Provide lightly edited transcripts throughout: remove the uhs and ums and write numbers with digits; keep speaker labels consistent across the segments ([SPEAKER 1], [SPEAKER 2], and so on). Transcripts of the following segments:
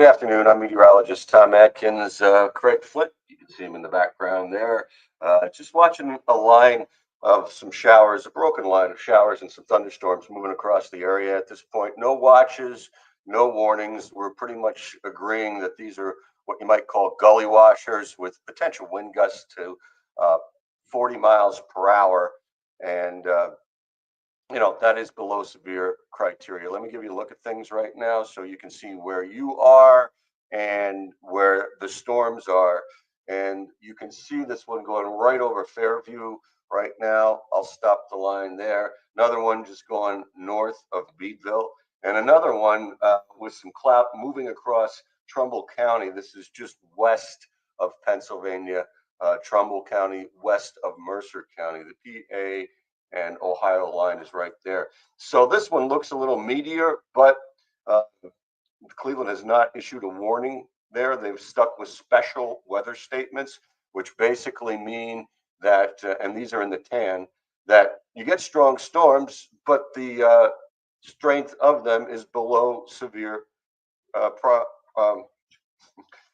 [SPEAKER 1] Good afternoon. I'm meteorologist Tom Atkins. Craig Flint, you can see him in the background there. Just watching a line of some showers, a broken line of showers and some thunderstorms moving across the area at this point. No watches, no warnings. We're pretty much agreeing that these are what you might call gully washers with potential wind gusts to uh, 40 miles per hour. And that is below severe criteria. Let me give you a look at things right now so you can see where you are and where the storms are. And you can see this one going right over Fairview right now. I'll stop the line there. Another one just going north of Beadville, and another one with some cloud moving across Trumbull County. This is just west of Pennsylvania, Trumbull County, west of Mercer County. The PA and Ohio line is right there. So this one looks a little meatier, but uh, Cleveland has not issued a warning there. They've stuck with special weather statements, which basically mean that, and these are in the tan, that you get strong storms, but the strength of them is below severe um,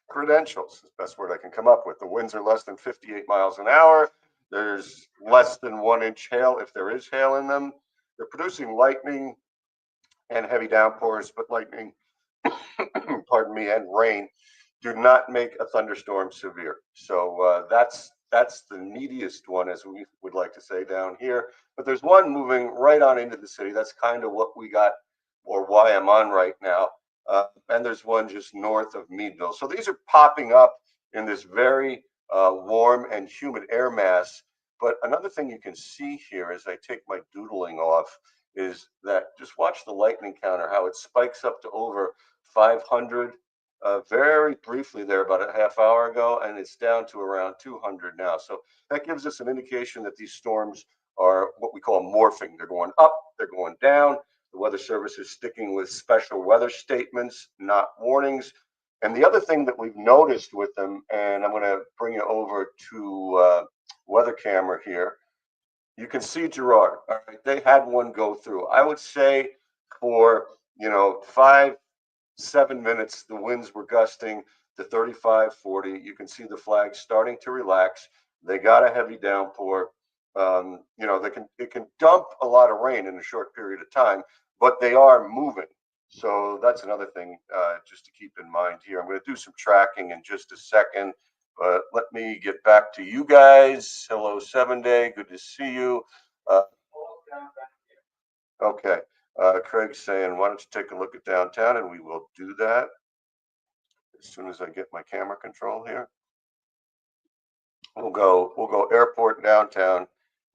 [SPEAKER 1] credentials. Is the best word I can come up with. The winds are less than 58 miles an hour. There's less than 1 inch hail if there is hail in them. They're producing lightning and heavy downpours, but lightning, pardon me, and rain do not make a thunderstorm severe. So that's the neediest one, as we would like to say down here. But there's one moving right on into the city. That's kind of what we got, or why I'm on right now. And there's one just north of Meadville. So these are popping up in this very warm and humid air mass. But another thing you can see here as I take my doodling off is that just watch the lightning counter, how it spikes up to over 500 very briefly there about a half hour ago, and it's down to around 200 now. So that gives us an indication that these storms are what we call morphing. They're going up, they're going down. The Weather Service is sticking with special weather statements, not warnings. And the other thing that we've noticed with them, and I'm going to bring you over to weather camera here, you can see Gerard. All right, they had one go through. I would say for 5-7 minutes, the winds were gusting to 35, 40. You can see the flags starting to relax. They got a heavy downpour. It can dump a lot of rain in a short period of time, but they are moving. So that's another thing just to keep in mind here. I'm going to do some tracking in just a second, but let me get back to you guys. Hello, 7 Day. Good to see you. Uh, okay. Craig's saying, why don't you take a look at downtown, and we will do that as soon as I get my camera control here. We'll go airport downtown,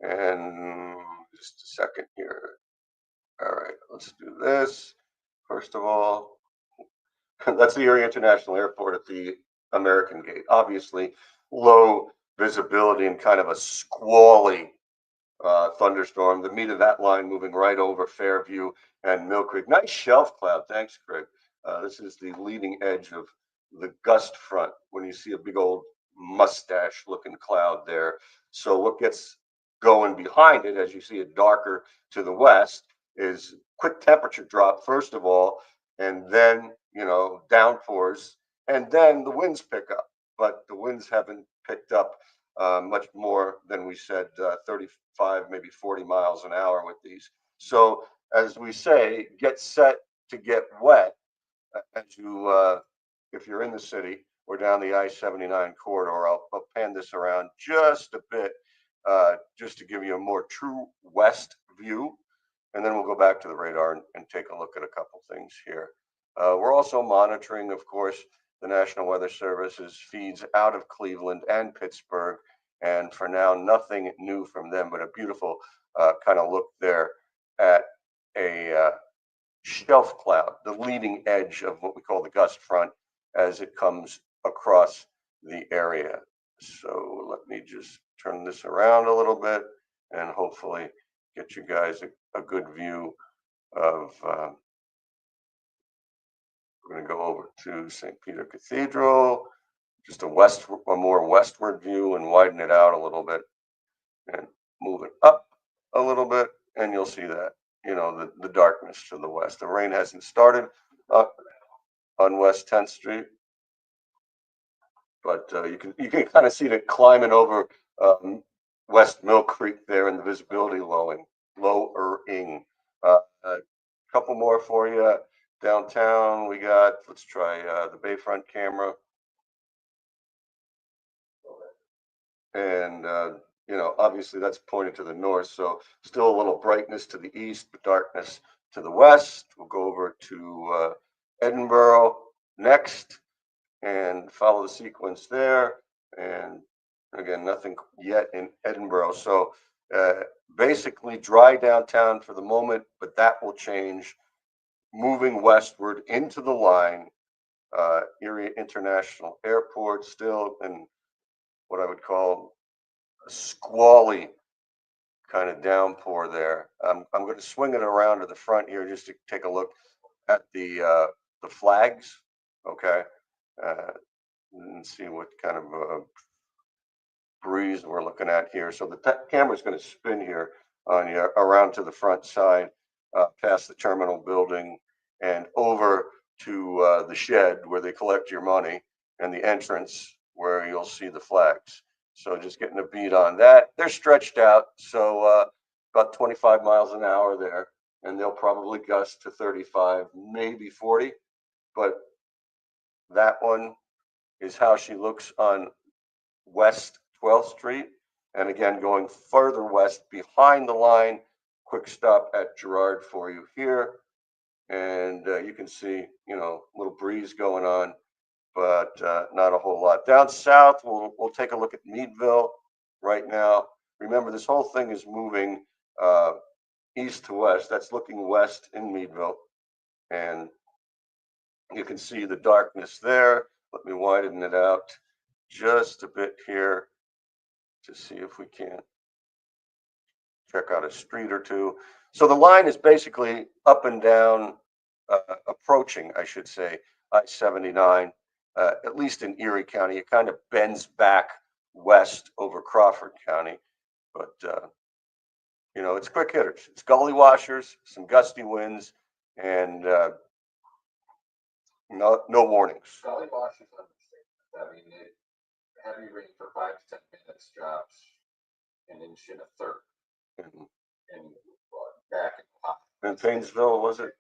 [SPEAKER 1] and just a second here. All right, let's do this. First of all, that's the Erie International Airport at the American Gate. Obviously, low visibility and kind of a squally thunderstorm. The meat of that line moving right over Fairview and Mill Creek. Nice shelf cloud. Thanks, Craig. This is the leading edge of the gust front when you see a big old mustache looking cloud there. So what gets going behind it, as you see it darker to the west, is quick temperature drop, first of all, and then, downpours, and then the winds pick up. But the winds haven't picked up much more than we said, 35, maybe 40 miles an hour with these. So, as we say, get set to get wet as if you're in the city or down the I-79 corridor. I'll pan this around just a bit, just to give you a more true west view. And then we'll go back to the radar and take a look at a couple things here. We're also monitoring, of course, the National Weather Service's feeds out of Cleveland and Pittsburgh. And for now, nothing new from them, but a beautiful kind of look there at a shelf cloud, the leading edge of what we call the gust front as it comes across the area. So let me just turn this around a little bit and hopefully get you guys a good view of. We're going to go over to St. Peter Cathedral, just a more westward view, and widen it out a little bit and move it up a little bit, and you'll see that, the darkness to the west. The rain hasn't started. on West 10th Street. But you can kind of see it climbing over West Mill Creek there, and the visibility lowering. A couple more for you. Downtown, we got, let's try the Bayfront camera. And, obviously that's pointed to the north. So still a little brightness to the east, but darkness to the west. We'll go over to Edinburgh next and follow the sequence there. And again, nothing yet in Edinburgh. So basically dry downtown for the moment, but that will change moving westward into the line. Erie International Airport still in what I would call a squally kind of downpour there. I'm going to swing it around to the front here just to take a look at the flags. Okay. Uh, and see what kind of breeze we're looking at here. So the camera is going to spin here on you around to the front side, past the terminal building, and over to the shed where they collect your money, and the entrance where you'll see the flags. So just getting a beat on that. They're stretched out, so about 25 miles an hour there, and they'll probably gust to 35, maybe 40. But that one is how she looks on West 12th Street. And again, going further west behind the line, quick stop at Girard for you here. And you can see, a little breeze going on, but not a whole lot. Down south, we'll take a look at Meadville right now. Remember, this whole thing is moving east to west. That's looking west in Meadville. And you can see the darkness there. Let me widen it out just a bit here to see if we can't check out a street or two. So the line is basically up and down, approaching, I should say, I-79, at least in Erie County. It kind of bends back west over Crawford County, but it's quick hitters. It's Gullywashers, some gusty winds, and no warnings.
[SPEAKER 2] Gullywashers, I mean, heavy rain for 5 to 10 minutes drops an inch and a third. And back
[SPEAKER 1] in Painesville, was it?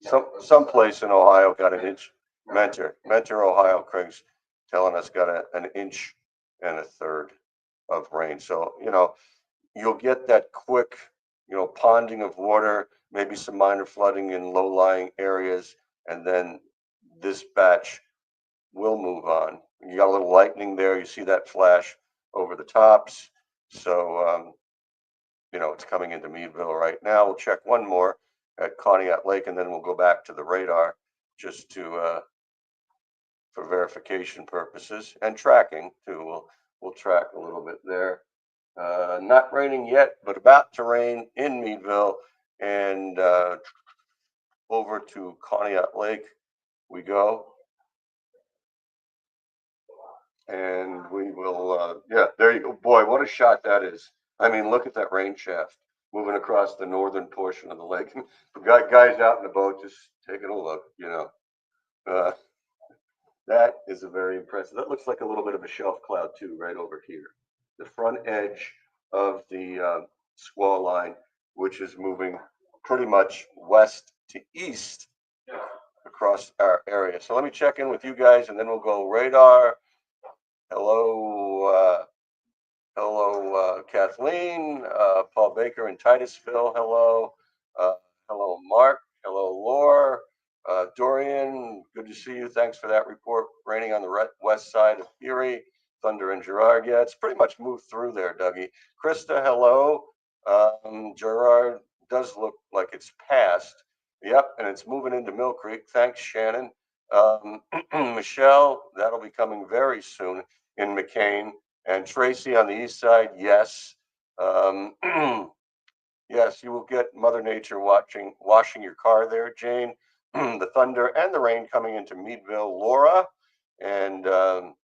[SPEAKER 2] Yeah,
[SPEAKER 1] Someplace in Ohio got an inch. Mentor, Ohio, Craig's telling us got an inch and a third of rain. So, you'll get that quick, ponding of water, maybe some minor flooding in low-lying areas, and then this batch will move on. You got a little lightning there. You see that flash over the tops. So, it's coming into Meadville right now. We'll check one more at Conneaut Lake, and then we'll go back to the radar just to for verification purposes and tracking too. We'll track a little bit there. Not raining yet, but about to rain in Meadville, and over to Conneaut Lake we go. And we will, yeah, there you go. Boy, what a shot that is. I mean, look at that rain shaft moving across the northern portion of the lake. Guys out in the boat just taking a look, that is a very impressive. That looks like a little bit of a shelf cloud too, right over here. The front edge of the squall line, which is moving pretty much west to east across our area. So let me check in with you guys, and then we'll go radar. Hello, Kathleen, Paul Baker in Titusville. Hello, hello, Mark. Hello, Laura. Dorian, good to see you. Thanks for that report. Raining on the west side of Erie, thunder in Girard. Yeah, it's pretty much moved through there, Dougie. Krista, hello. Girard does look like it's passed. Yep, and it's moving into Mill Creek. Thanks, Shannon. Michelle, that'll be coming very soon in McCain. And Tracy on the east side, yes. Yes, you will get Mother Nature washing your car there, Jane. The thunder and the rain coming into Meadville, Laura. And all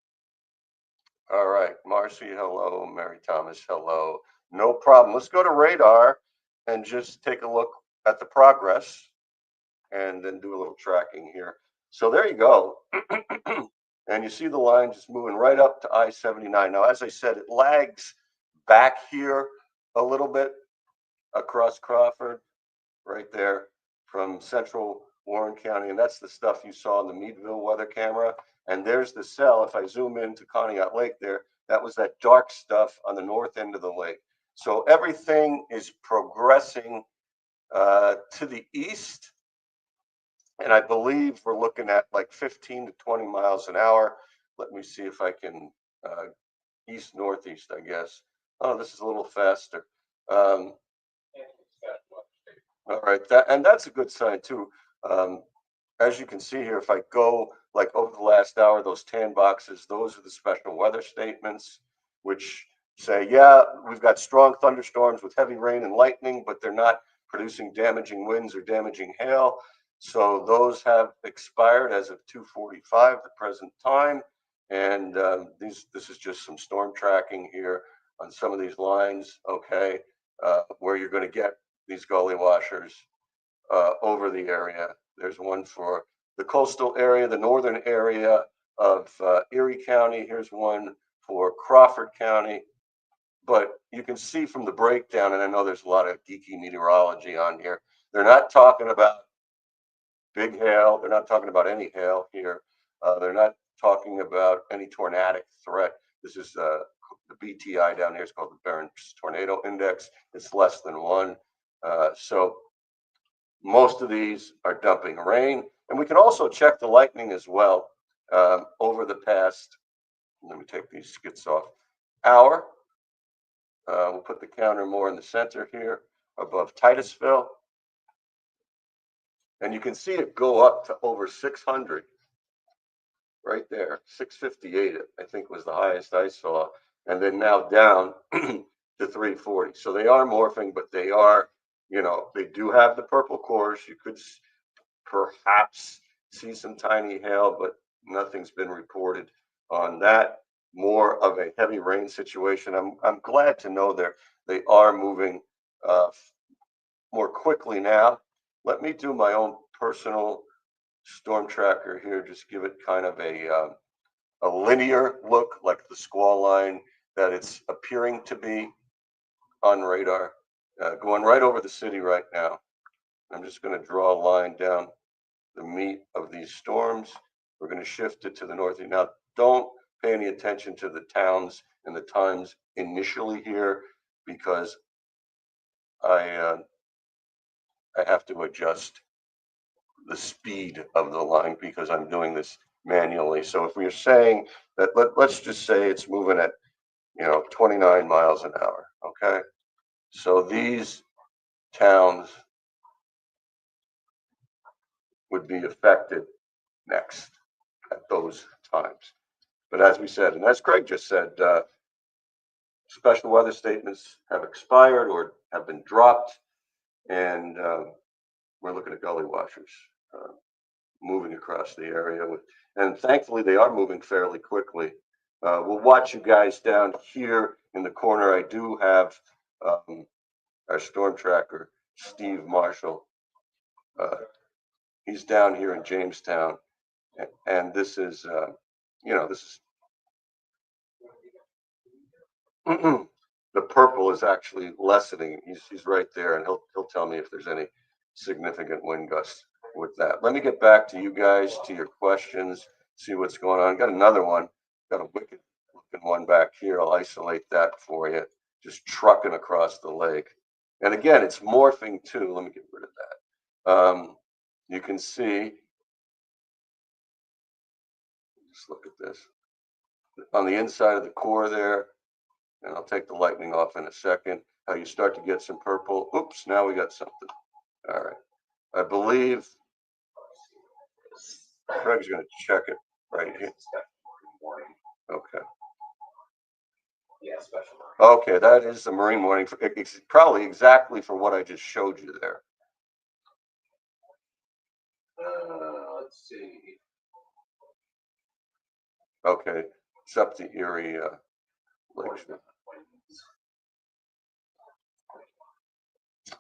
[SPEAKER 1] right, Marcy, hello. Mary Thomas, hello. No problem. Let's go to radar and just take a look at the progress. and then do a little tracking here. So there you go. And you see the line just moving right up to I-79. Now, as I said, it lags back here a little bit across Crawford, right there from central Warren County. And that's the stuff you saw in the Meadville weather camera. And there's the cell. If I zoom into Conneaut Lake there, that was that dark stuff on the north end of the lake. So everything is progressing to the east. And I believe we're looking at like 15 to 20 miles an hour. Let me see if I can east northeast, I guess. Oh, this is a little faster. All right, that's a good sign too. Um, as you can see here, if I go like over the last hour, those tan boxes, those are the special weather statements, which say, yeah, we've got strong thunderstorms with heavy rain and lightning, but they're not producing damaging winds or damaging hail. So those have expired as of 2:45, the present time. And this is just some storm tracking here on some of these lines, okay, where you're going to get these gully washers over the area. There's one for the coastal area, the northern area of Erie County. Here's one for Crawford County. But you can see from the breakdown, and I know there's a lot of geeky meteorology on here, they're not talking about big hail. They're not talking about any hail here. They're not talking about any tornadic threat. This is the BTI down here is called the Barron's Tornado Index. It's less than 1. So most of these are dumping rain. And we can also check the lightning as well over the past, let me take these skits off, hour. We'll put the counter more in the center here above Titusville. And you can see it go up to over 600 right there. 658, I think, was the highest I saw. And then now down to 340. So they are morphing, but they are, they do have the purple cores. You could perhaps see some tiny hail, but nothing's been reported on that. More of a heavy rain situation. I'm glad to know they are moving more quickly now. Let me do my own personal storm tracker here. Just give it kind of a linear look, like the squall line that it's appearing to be on radar, going right over the city right now. I'm just going to draw a line down the meat of these storms. We're going to shift it to the north. Now, don't pay any attention to the towns and the times initially here, because I have to adjust the speed of the line because I'm doing this manually. So if we're saying that, let's just say it's moving at 29 miles an hour. Okay, so these towns would be affected next at those times. But as we said, and as Craig just said, special weather statements have expired or have been dropped, and we're looking at gully washers moving across the area. And thankfully, they are moving fairly quickly. We'll watch you guys down here in the corner. I do have our storm tracker, Steve Marshall. He's down here in Jamestown, and this is, this is the purple is actually lessening. He's right there, and he'll tell me if there's any significant wind gusts with that. Let me get back to you guys, to your questions, see what's going on. Got another one, got a wicked looking one back here. I'll isolate that for you, just trucking across the lake. And again, it's morphing too. Let me get rid of that. You can see, just look at this, on the inside of the core there, and I'll take the lightning off in a second, how you start to get some purple. Oops, now we got something. All right. I believe Craig's going to check it right here. Okay.
[SPEAKER 2] Yeah, special.
[SPEAKER 1] Okay, that is the marine warning. It's probably exactly for what I just showed you there.
[SPEAKER 2] Let's see.
[SPEAKER 1] Okay, it's up to Erie Lake.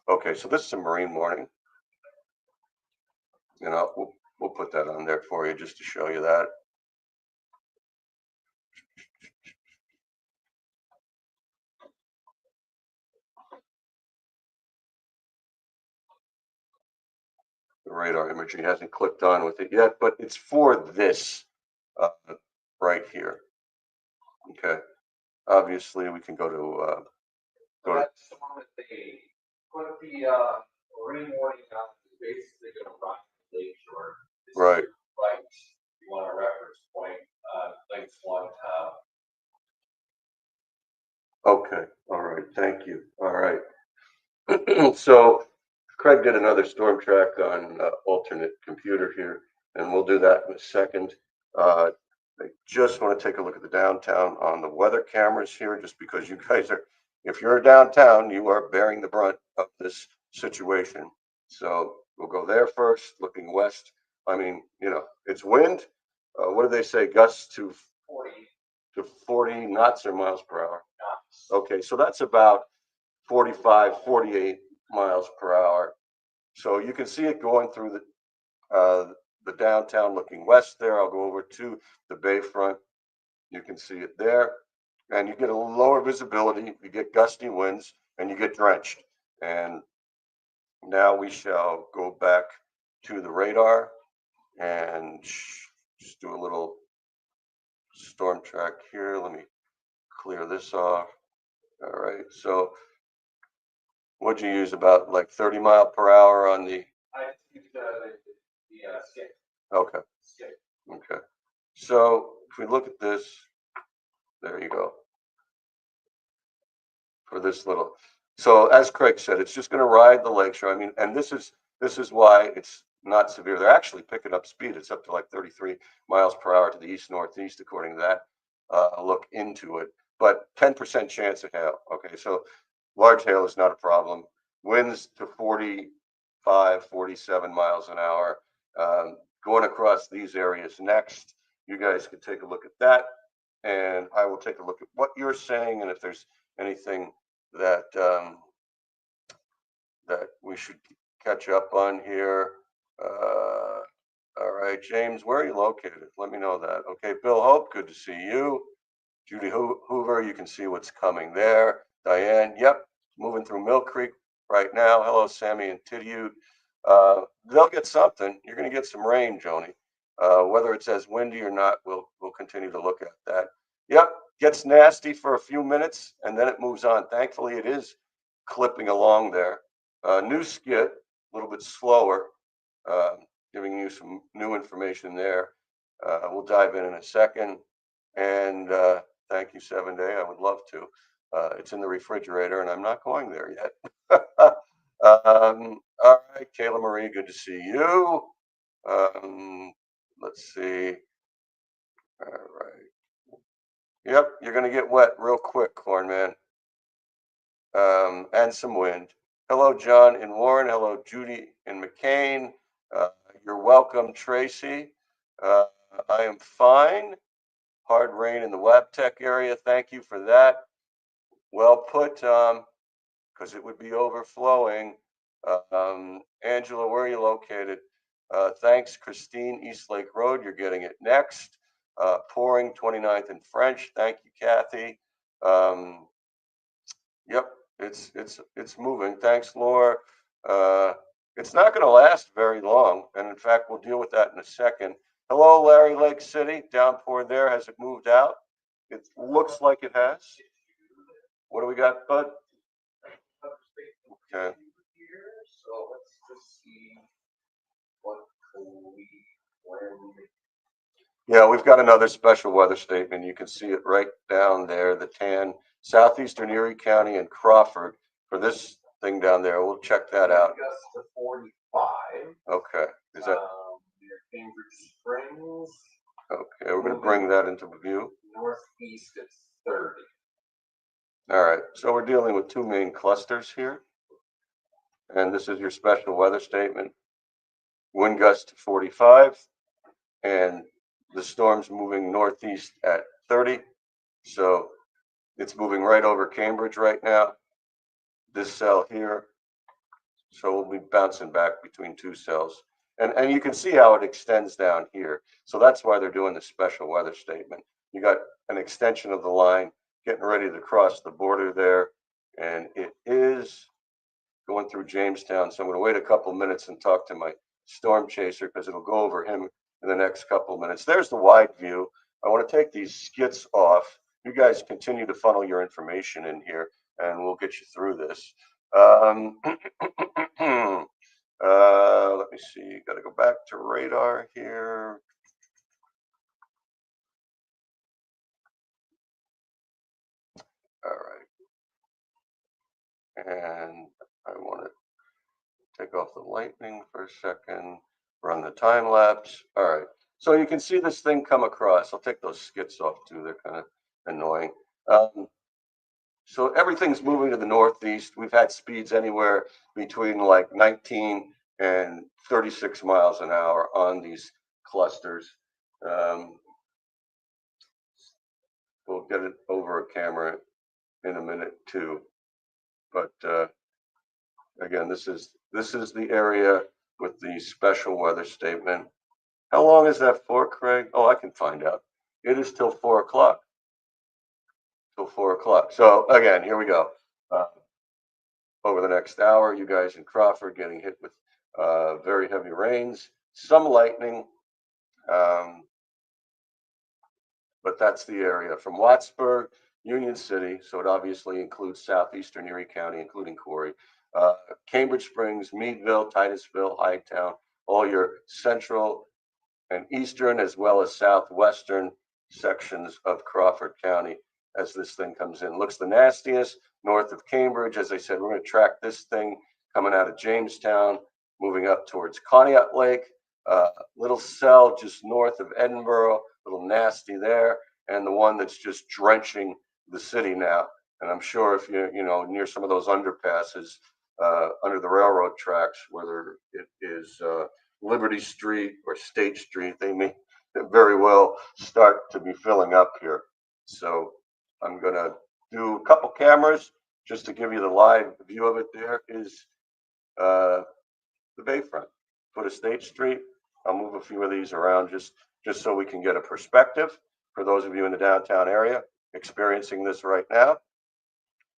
[SPEAKER 1] Okay, so this is a marine warning. You know, we'll put that on there for you just to show you that. The radar imagery hasn't clicked on with it yet, but it's for this uh, right here. Okay. Obviously, we can go to
[SPEAKER 2] That's the one that they put the rain warning out. It's basically going to rock the lake shore.
[SPEAKER 1] right.
[SPEAKER 2] Right. You want a reference point? Links one.
[SPEAKER 1] Okay. All right. Thank you. All right. So Craig did another storm track on alternate computer here, and we'll do that in a second. I just want to take a look at the downtown on the weather cameras here, just because you guys are, if you're downtown, you are bearing the brunt of this situation. So we'll go there first, looking west. I mean, you know, it's wind. What do they say? Gusts to 40 knots or miles per hour. Okay, so that's about 45, 48 miles per hour. So you can see it going through the downtown looking west there. I'll go over to the bayfront. You can see it there. And you get a lower visibility, you get gusty winds, and you get drenched. And now we shall go back to the radar and just do a little storm track here. Let me clear this off. All right, so what'd you use, about like 30 mile per hour on the?
[SPEAKER 2] I used the skip.
[SPEAKER 1] Okay.
[SPEAKER 2] Skip.
[SPEAKER 1] Okay. So if we look at this, there you go. For this little, so as Craig said, it's just going to ride the lakeshore. I mean, and this is why it's not severe. They're actually picking up speed. It's up to like 33 miles per hour to the east northeast, according to that look into it. But 10% chance of hail. Okay, so large hail is not a problem. Winds to 45, 47 miles an hour. Going across these areas next. You guys can take a look at that, and I will take a look at what you're saying, and if there's anything that that we should catch up on here. All right, James, where are you located? Let me know that. Okay, Bill Hope, good to see you. Judy Hoover, you can see what's coming there. Diane, yep, moving through Mill Creek right now. Hello, Sammy and Tidiute. They'll get something. You're going to get some rain, Joni. Whether it's as windy or not, we'll continue to look at that. Yep, gets nasty for a few minutes and then it moves on. Thankfully, it is clipping along there. New skit, a little bit slower, giving you some new information there. We'll dive in a second. And thank you, 7 Day. I would love to. It's in the refrigerator, and I'm not going there yet. All right, Kayla Marie, good to see you. Let's see. All right. Yep, you're going to get wet real quick, Corn Man. And some wind. Hello, John in Warren. Hello, Judy in McCain. You're welcome, Tracy. I am fine. Hard rain in the Wabtec area. Thank you for that. Well put, because it would be overflowing. Angela, where are you located? Thanks, Christine, East Lake Road. You're getting it next. Pouring 29th and French. Thank you, Kathy. Yep, it's moving. Thanks, Laura. It's not going to last very long, and in fact, we'll deal with that in a second. Hello, Larry Lake City. Downpour there. Has it moved out? It looks like it has. What do we got, Bud? Okay.
[SPEAKER 2] So let's just see what we when.
[SPEAKER 1] Yeah, we've got another special weather statement. You can see it right down there, the tan, southeastern Erie County and Crawford for this thing down there. We'll check that out.
[SPEAKER 2] Gust to 45.
[SPEAKER 1] Okay. Is that
[SPEAKER 2] near Cambridge Springs?
[SPEAKER 1] Okay, we're going to bring that into view.
[SPEAKER 2] Northeast it's 30.
[SPEAKER 1] All right, so we're dealing with two main clusters here. And this is your special weather statement. Wind gust to 45 and the storm's moving northeast at 30. So it's moving right over Cambridge right now. This cell here. So we'll be bouncing back between two cells. And you can see how it extends down here. So that's why they're doing the special weather statement. You got an extension of the line getting ready to cross the border there, and it is going through Jamestown. So I'm going to wait a couple minutes and talk to my storm chaser because it'll go over him in the next couple of minutes. There's the wide view. I want to take these skits off. You guys continue to funnel your information in here, and we'll get you through this. Let me see. Got to go back to radar here. All right. And I want to take off the lightning for a second, run the time lapse. All right. So you can see this thing come across. I'll take those skits off too. They're kind of annoying. So everything's moving to the northeast. We've had speeds anywhere between like 19 and 36 miles an hour on these clusters. We'll get it over a camera in a minute too. But again, this is the area with the special weather statement. How long is that for, Craig? Oh, I can find out. It is till 4 o'clock. Till 4 o'clock. So again, here we go. Over the next hour, you guys in Crawford getting hit with very heavy rains, some lightning, but that's the area from Wattsburg, Union City. So it obviously includes southeastern Erie County, including Corey, Cambridge Springs, Meadville, Titusville, Hightown, all your central and eastern as well as southwestern sections of Crawford County as this thing comes in. Looks the nastiest north of Cambridge. As I said, we're going to track this thing coming out of Jamestown, moving up towards Conneaut Lake, little cell just north of Edinburgh, little nasty there, and the one that's just drenching the city now. And I'm sure if you're, near some of those underpasses under the railroad tracks, whether it is Liberty Street or State Street, they may very well start to be filling up here. So I'm going to do a couple cameras just to give you the live view of it. There is the Bayfront, foot of State Street. I'll move a few of these around just so we can get a perspective for those of you in the downtown area experiencing this right now.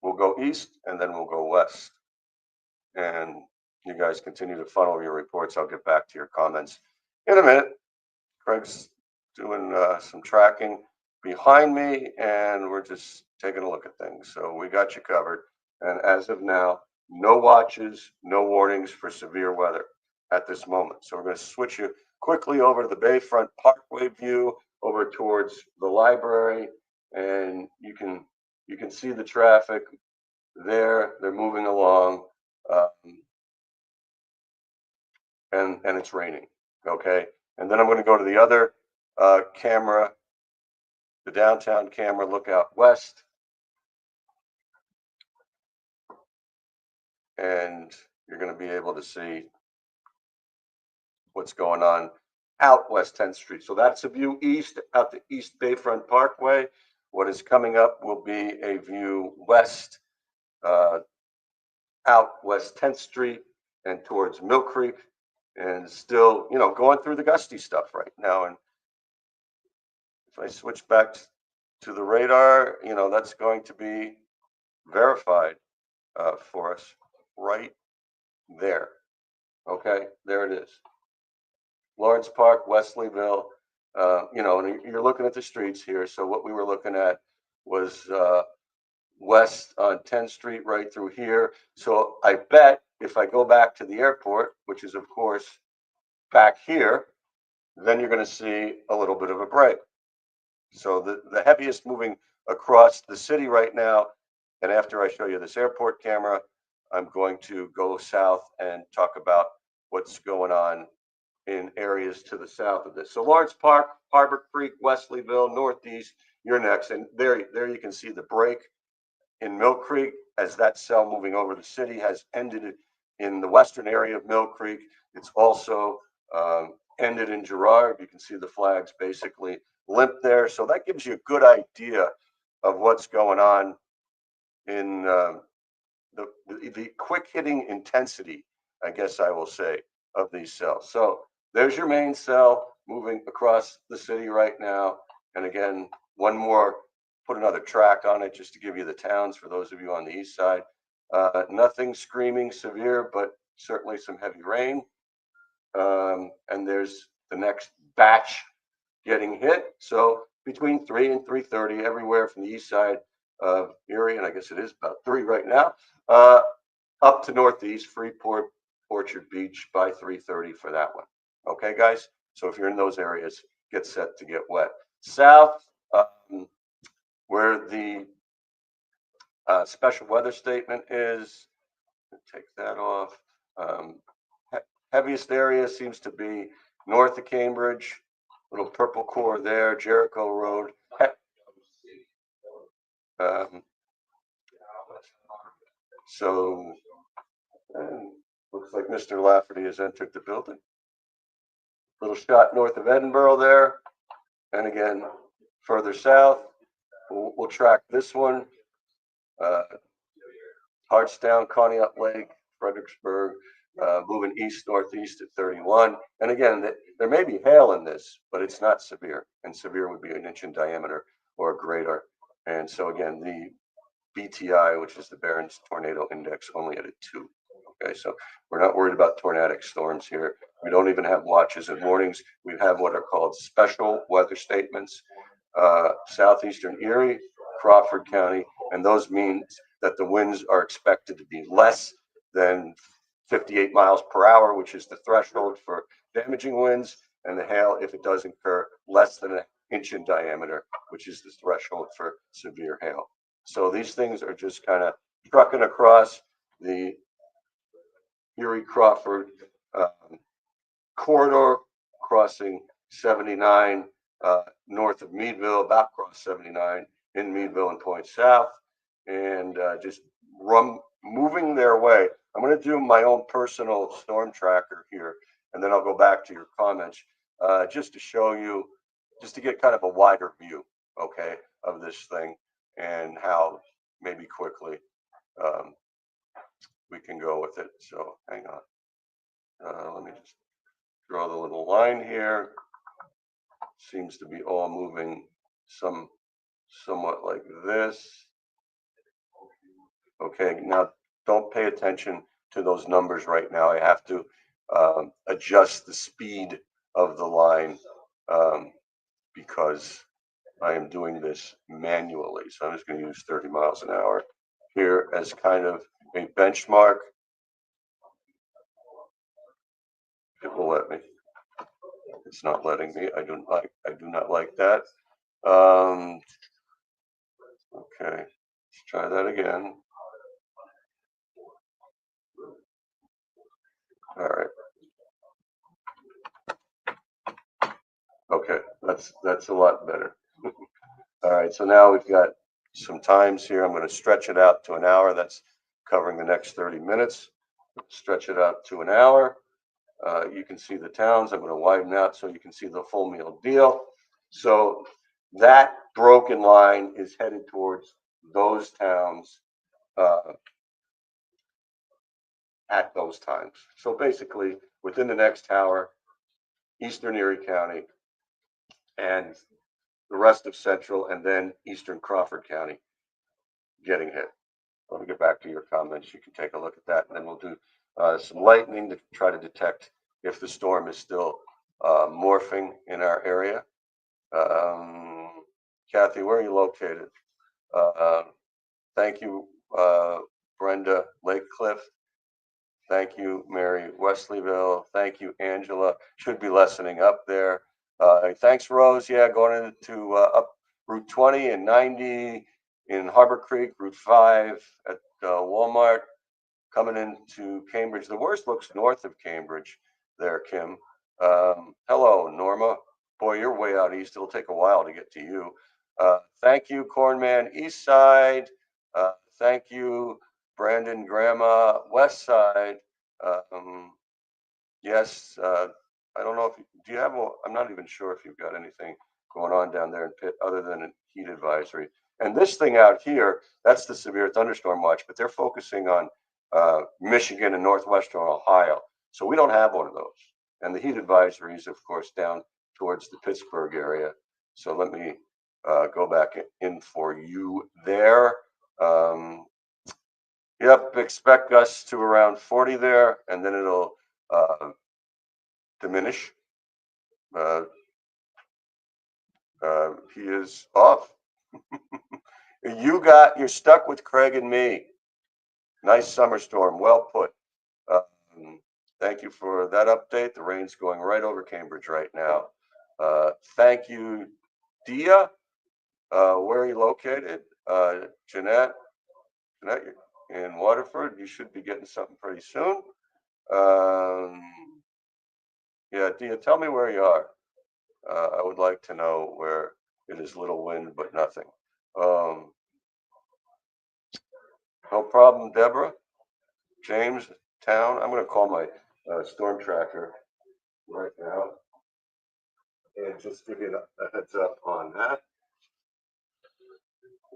[SPEAKER 1] We'll go east and then we'll go west. And you guys continue to funnel your reports. I'll get back to your comments in a minute. Craig's doing some tracking behind me, and we're just taking a look at things. So we got you covered. And as of now, no watches, no warnings for severe weather at this moment. So we're going to switch you quickly over to the Bayfront Parkway view, over towards the library, and you can see the traffic there. They're moving along. And it's raining. Okay. And then I'm going to go to the other camera, the downtown camera, look out west. And you're going to be able to see what's going on out West 10th Street. So that's a view east out the East Bayfront Parkway. What is coming up will be a view west out West 10th Street and towards Mill Creek, and still, going through the gusty stuff right now. And if I switch back to the radar, that's going to be verified for us right there. Okay, there it is. Lawrence Park, Wesleyville, and you're looking at the streets here. So what we were looking at was west on 10th Street right through here. So I bet if I go back to the airport, which is of course back here, then you're going to see a little bit of a break. So the heaviest moving across the city right now, and after I show you this airport camera, I'm going to go south and talk about what's going on in areas to the south of this. So Lawrence Park, Harbor Creek, Wesleyville, Northeast, you're next. And there you can see the break in Mill Creek as that cell moving over the city has ended in the western area of Mill Creek. It's also ended in Girard. You can see the flags basically limp there. So that gives you a good idea of what's going on in the quick hitting intensity, I guess I will say, of these cells. So there's your main cell moving across the city right now. And again, one more, put another track on it just to give you the towns for those of you on the east side. Nothing screaming severe, but certainly some heavy rain. And there's the next batch getting hit. So between 3 and 3:30, everywhere from the east side of Erie, and I guess it is about 3 right now, up to northeast Freeport, Orchard Beach by 3:30 for that one. Okay, guys. So if you're in those areas, get set to get wet. South, where the special weather statement is, take that off. Heaviest area seems to be north of Cambridge, little purple core there, Jericho Road. Um, so looks like Mr. Lafferty has entered the building. Little shot north of Edinburgh there. And again, further south, we'll track this one. Hartstown, Conneaut Lake, Fredericksburg, moving east northeast at 31. And again, there may be hail in this, but it's not severe. And severe would be an inch in diameter or greater. And so again, the BTI, which is the Barron's Tornado Index, only at a 2. Okay, so we're not worried about tornadic storms here. We don't even have watches and warnings. We have what are called special weather statements. Southeastern Erie, Crawford County, and those mean that the winds are expected to be less than 58 miles per hour, which is the threshold for damaging winds, and the hail, if it does incur, less than an inch in diameter, which is the threshold for severe hail. So these things are just kind of trucking across the Erie Crawford corridor, crossing 79 north of Meadville, about cross 79 in Meadville and Point South, and just moving their way. I'm going to do my own personal storm tracker here, and then I'll go back to your comments just to show you, just to get kind of a wider view, okay, of this thing and how maybe quickly we can go with it. So hang on. Let me just draw the little line here. Seems to be all moving somewhat like this. Okay, now don't pay attention to those numbers right now. I have to adjust the speed of the line because I am doing this manually. So I'm just going to use 30 miles an hour here as kind of a benchmark. It will let me. It's not letting me. I do not like that. Okay, let's try that again. All right. Okay, that's a lot better. All right, so now we've got some times here. I'm going to stretch it out to an hour. That's covering the next 30 minutes. Stretch it out to an hour. You can see the towns. I'm going to widen out so you can see the full meal deal. So that broken line is headed towards those towns at those times. So basically, within the next hour, Eastern Erie County and the rest of Central, and then Eastern Crawford County getting hit. Let me get back to your comments. You can take a look at that, and then we'll do some lightning to try to detect if the storm is still morphing in our area. Kathy, where are you located? Thank you, Brenda Lakecliff. Thank you, Mary Wesleyville. Thank you, Angela. Should be lessening up there. Thanks, Rose. Yeah, going into up Route 20 and 90 in Harbor Creek, Route 5 at Walmart, coming into Cambridge. The worst looks north of Cambridge there, Kim. Hello, Norma. Boy, you're way out east. It'll take a while to get to you. Thank you, Cornman East Side. Thank you, Brandon Grandma West Side. Yes, I don't know if do you have I'm not even sure if you've got anything going on down there in Pitt other than a heat advisory. And this thing out here, that's the severe thunderstorm watch, but they're focusing on Michigan and northwestern Ohio. So we don't have one of those. and the heat advisory is, of course, down towards the Pittsburgh area. So let me go back in for you there. Yep, expect gusts to around 40 there, and then it'll diminish. He is off. You're stuck with Craig and me. Nice summer storm, well put. Thank you for that update. The rain's going right over Cambridge right now. Thank you, Dia. Where are you located? Jeanette, you're in Waterford. You should be getting something pretty soon. Yeah, Dia, tell me where you are. I would like to know where it is little wind but nothing. No problem, Deborah. James Town. I'm going to call my storm tracker right now and just give you a heads up on that.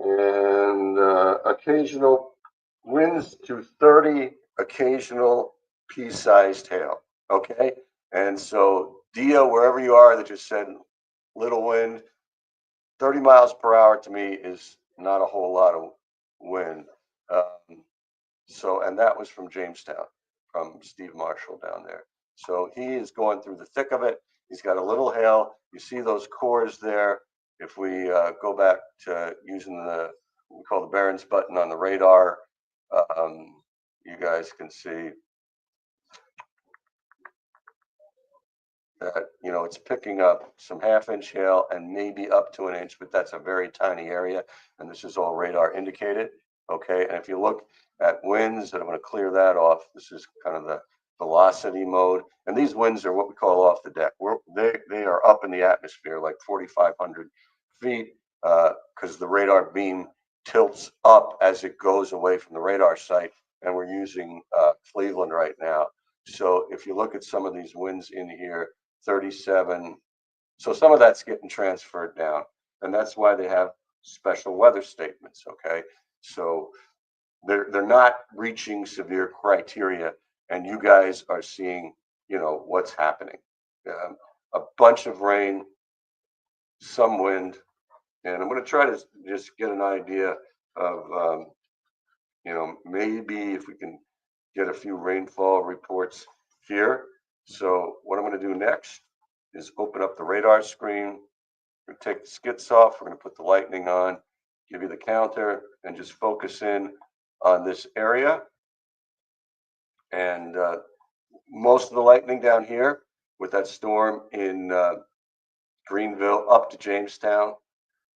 [SPEAKER 1] And occasional winds to 30, occasional pea-sized hail. Okay, and so Dia, wherever you are, that just said little wind, 30 miles per hour to me is not a whole lot of wind. And that was from Jamestown, from Steve Marshall down there. So he is going through the thick of it. He's got a little hail. You see those cores there. If we go back to using what we call the Barron's button on the radar, you guys can see that, it's picking up some half-inch hail and maybe up to an inch, but that's a very tiny area. And this is all radar indicated. Okay. And if you look at winds, and I'm going to clear that off, this is kind of the velocity mode. And these winds are what we call off the deck. They are up in the atmosphere, like 4,500 feet, because the radar beam tilts up as it goes away from the radar site. And we're using Cleveland right now. So if you look at some of these winds in here, 37. So some of that's getting transferred down, and that's why they have special weather statements. Okay, so they're not reaching severe criteria, and you guys are seeing, what's happening. A bunch of rain, some wind, and I'm going to try to just get an idea of, maybe if we can get a few rainfall reports here. So what I'm going to do next is open up the radar screen. We're going to take the skits off. We're going to put the lightning on, give you the counter, and just focus in on this area. And most of the lightning down here with that storm in Greenville up to Jamestown.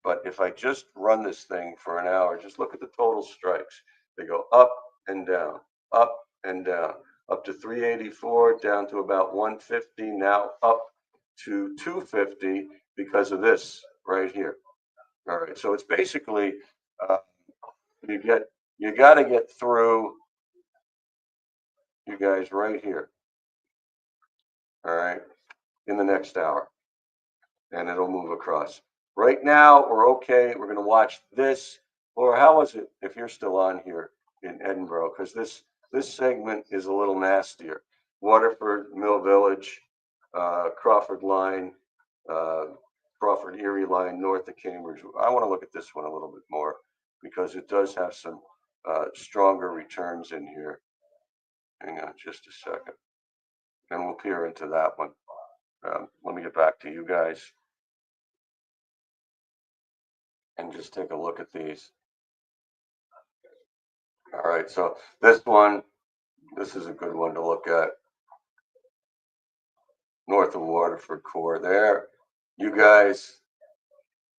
[SPEAKER 1] But if I just run this thing for an hour, just look at the total strikes. They go up and down, up and down, up to 384, down to about 150, now up to 250 because of this right here. All right, so it's basically you got to get through you guys right here. All right, in the next hour, and it'll move across. Right now, we're okay. We're going to watch this. Or how was it if you're still on here in Edinburgh? Because this segment is a little nastier. Waterford, Mill Village, Crawford line, Crawford Erie line, north of Cambridge. I want to look at this one a little bit more because it does have some stronger returns in here. Hang on just a second. And we'll peer into that one. Let me get back to you guys and just take a look at these. All right, so this is a good one to look at. North of Waterford core there. You guys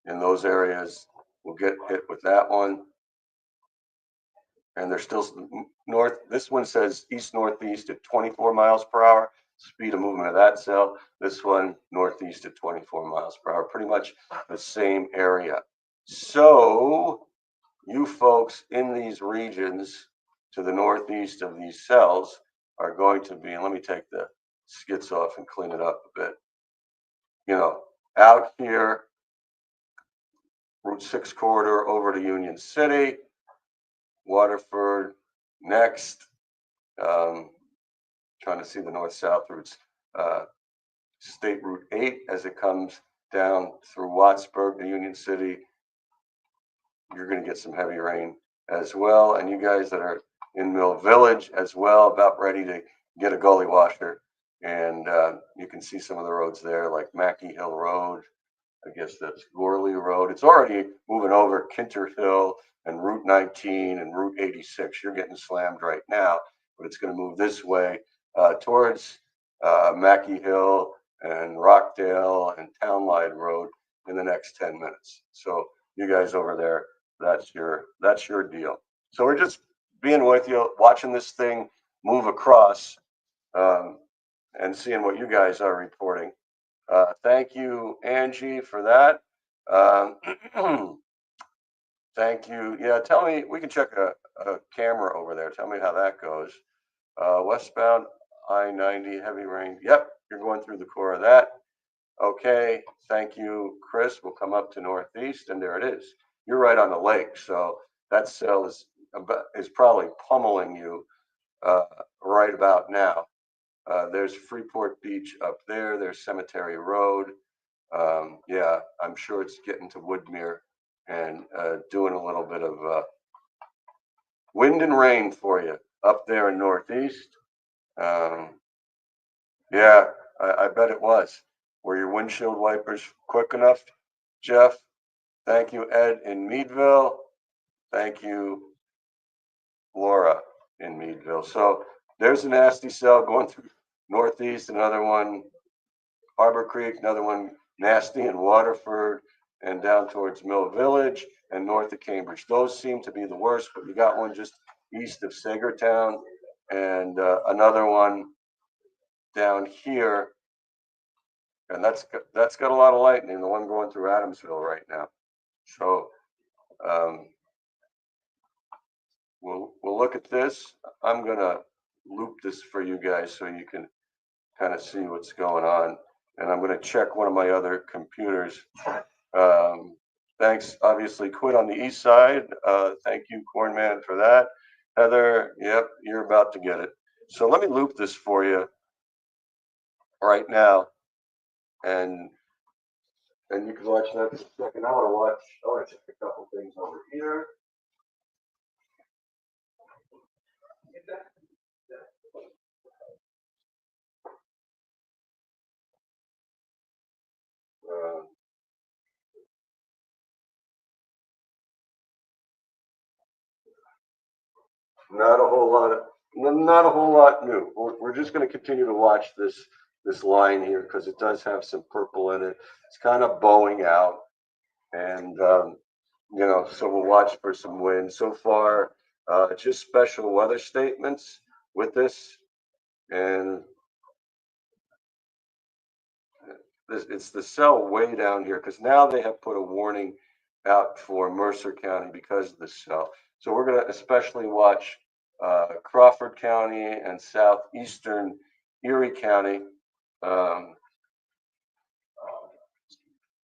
[SPEAKER 1] in those areas will get hit with that one. And they're still north. This one says east-northeast at 24 miles per hour. Speed of movement of that cell. This one northeast at 24 miles per hour. Pretty much the same area. So you folks in these regions to the northeast of these cells are going to be, and let me take the skits off and clean it up a bit. Out here, Route 6 corridor over to Union City, Waterford next. Trying to see the north-south routes. State Route 8 as it comes down through Wattsburg to Union City. You're going to get some heavy rain as well. And you guys that are in Mill Village as well, about ready to get a gully washer. And you can see some of the roads there, like Mackey Hill Road. I guess that's Gorley Road. It's already moving over Kinter Hill and Route 19 and Route 86. You're getting slammed right now, but it's going to move this way towards Mackey Hill and Rockdale and Town Line Road in the next 10 minutes. So you guys over there, that's your deal. So we're just being with you, watching this thing move across and seeing what you guys are reporting. Thank you, Angie, for that. Thank you. Yeah, tell me, we can check a camera over there. Tell me how that goes. Westbound I-90, heavy rain. Yep, you're going through the core of that. Okay, thank you, Chris. We'll come up to northeast, and there it is. You're right on the lake, so that cell is probably pummeling you right about now. There's Freeport Beach up there. There's Cemetery Road. Yeah, I'm sure it's getting to Woodmere and doing a little bit of wind and rain for you up there in northeast. Yeah, I bet it was. Were your windshield wipers quick enough, Jeff? Thank you, Ed in Meadville. Thank you, Laura in Meadville. So there's a nasty cell going through northeast, another one, Harbor Creek, another one nasty in Waterford and down towards Mill Village and north of Cambridge. Those seem to be the worst, but you got one just east of Sagertown and another one down here. And that's got a lot of lightning, the one going through Adamsville right now. So we'll look at this. I'm gonna loop this for you guys so you can kind of see what's going on. And I'm gonna check one of my other computers. Thanks, obviously, Quit on the east side. Thank you, Cornman, for that. Heather, yep, you're about to get it. So let me loop this for you right now, and you can watch that for a second. I want to check a couple things over here. Not a whole lot new. We're just going to continue to watch this line here because it does have some purple in it. It's kind of bowing out, and so we'll watch for some wind. So far, just special weather statements with this, and it's the cell way down here because now they have put a warning out for Mercer County because of the cell. So we're going to especially watch Crawford County and southeastern Erie County,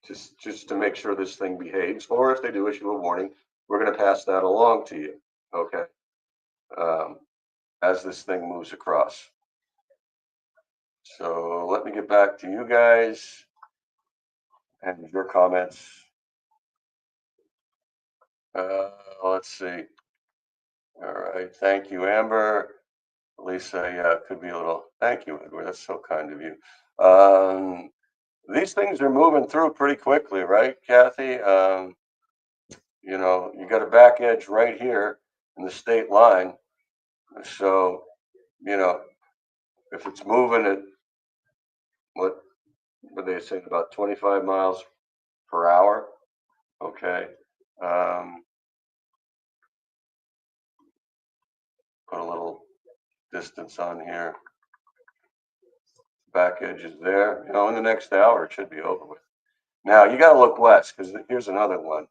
[SPEAKER 1] just to make sure this thing behaves. Or if they do issue a warning, we're going to pass that along to you, okay, as this thing moves across. So let me get back to you guys and your comments. Let's see. All right. Thank you, Amber. Lisa, yeah, it could be a little. Thank you, Edward. That's so kind of you. These things are moving through pretty quickly, right, Kathy? You got a back edge right here in the state line. So, if it's moving at what they say, about 25 miles per hour, okay. Put a little distance on here. Back edge is there. In the next hour, it should be over with. Now you got to look west because here's another one.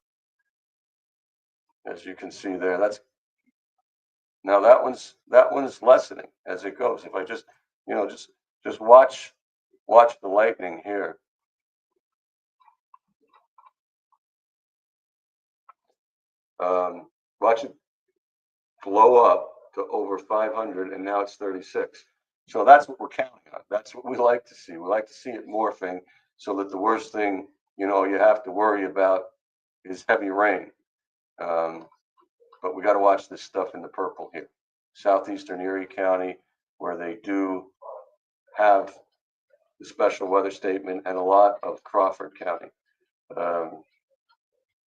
[SPEAKER 1] As you can see there, now that one's lessening as it goes. If I just watch the lightning here. Watch it blow up to over 500, and now it's 36. So that's what we're counting on. That's what we like to see. We like to see it morphing so that the worst thing, you have to worry about is heavy rain. Um, but we got to watch this stuff in the purple here. Southeastern Erie County, where they do have the special weather statement, and a lot of Crawford County. Um,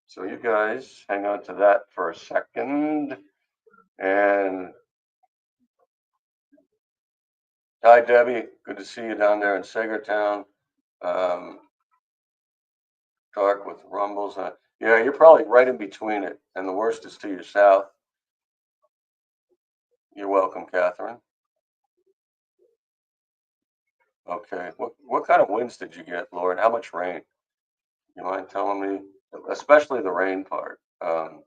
[SPEAKER 1] so you guys hang on to that for a second. And hi, Debbie. Good to see you down there in Sagertown. Um, dark with rumbles. Yeah, you're probably right in between it, and the worst is to your south. You're welcome, Catherine. Okay. What kind of winds did you get, Lord? How much rain? You mind telling me? Especially the rain part. And,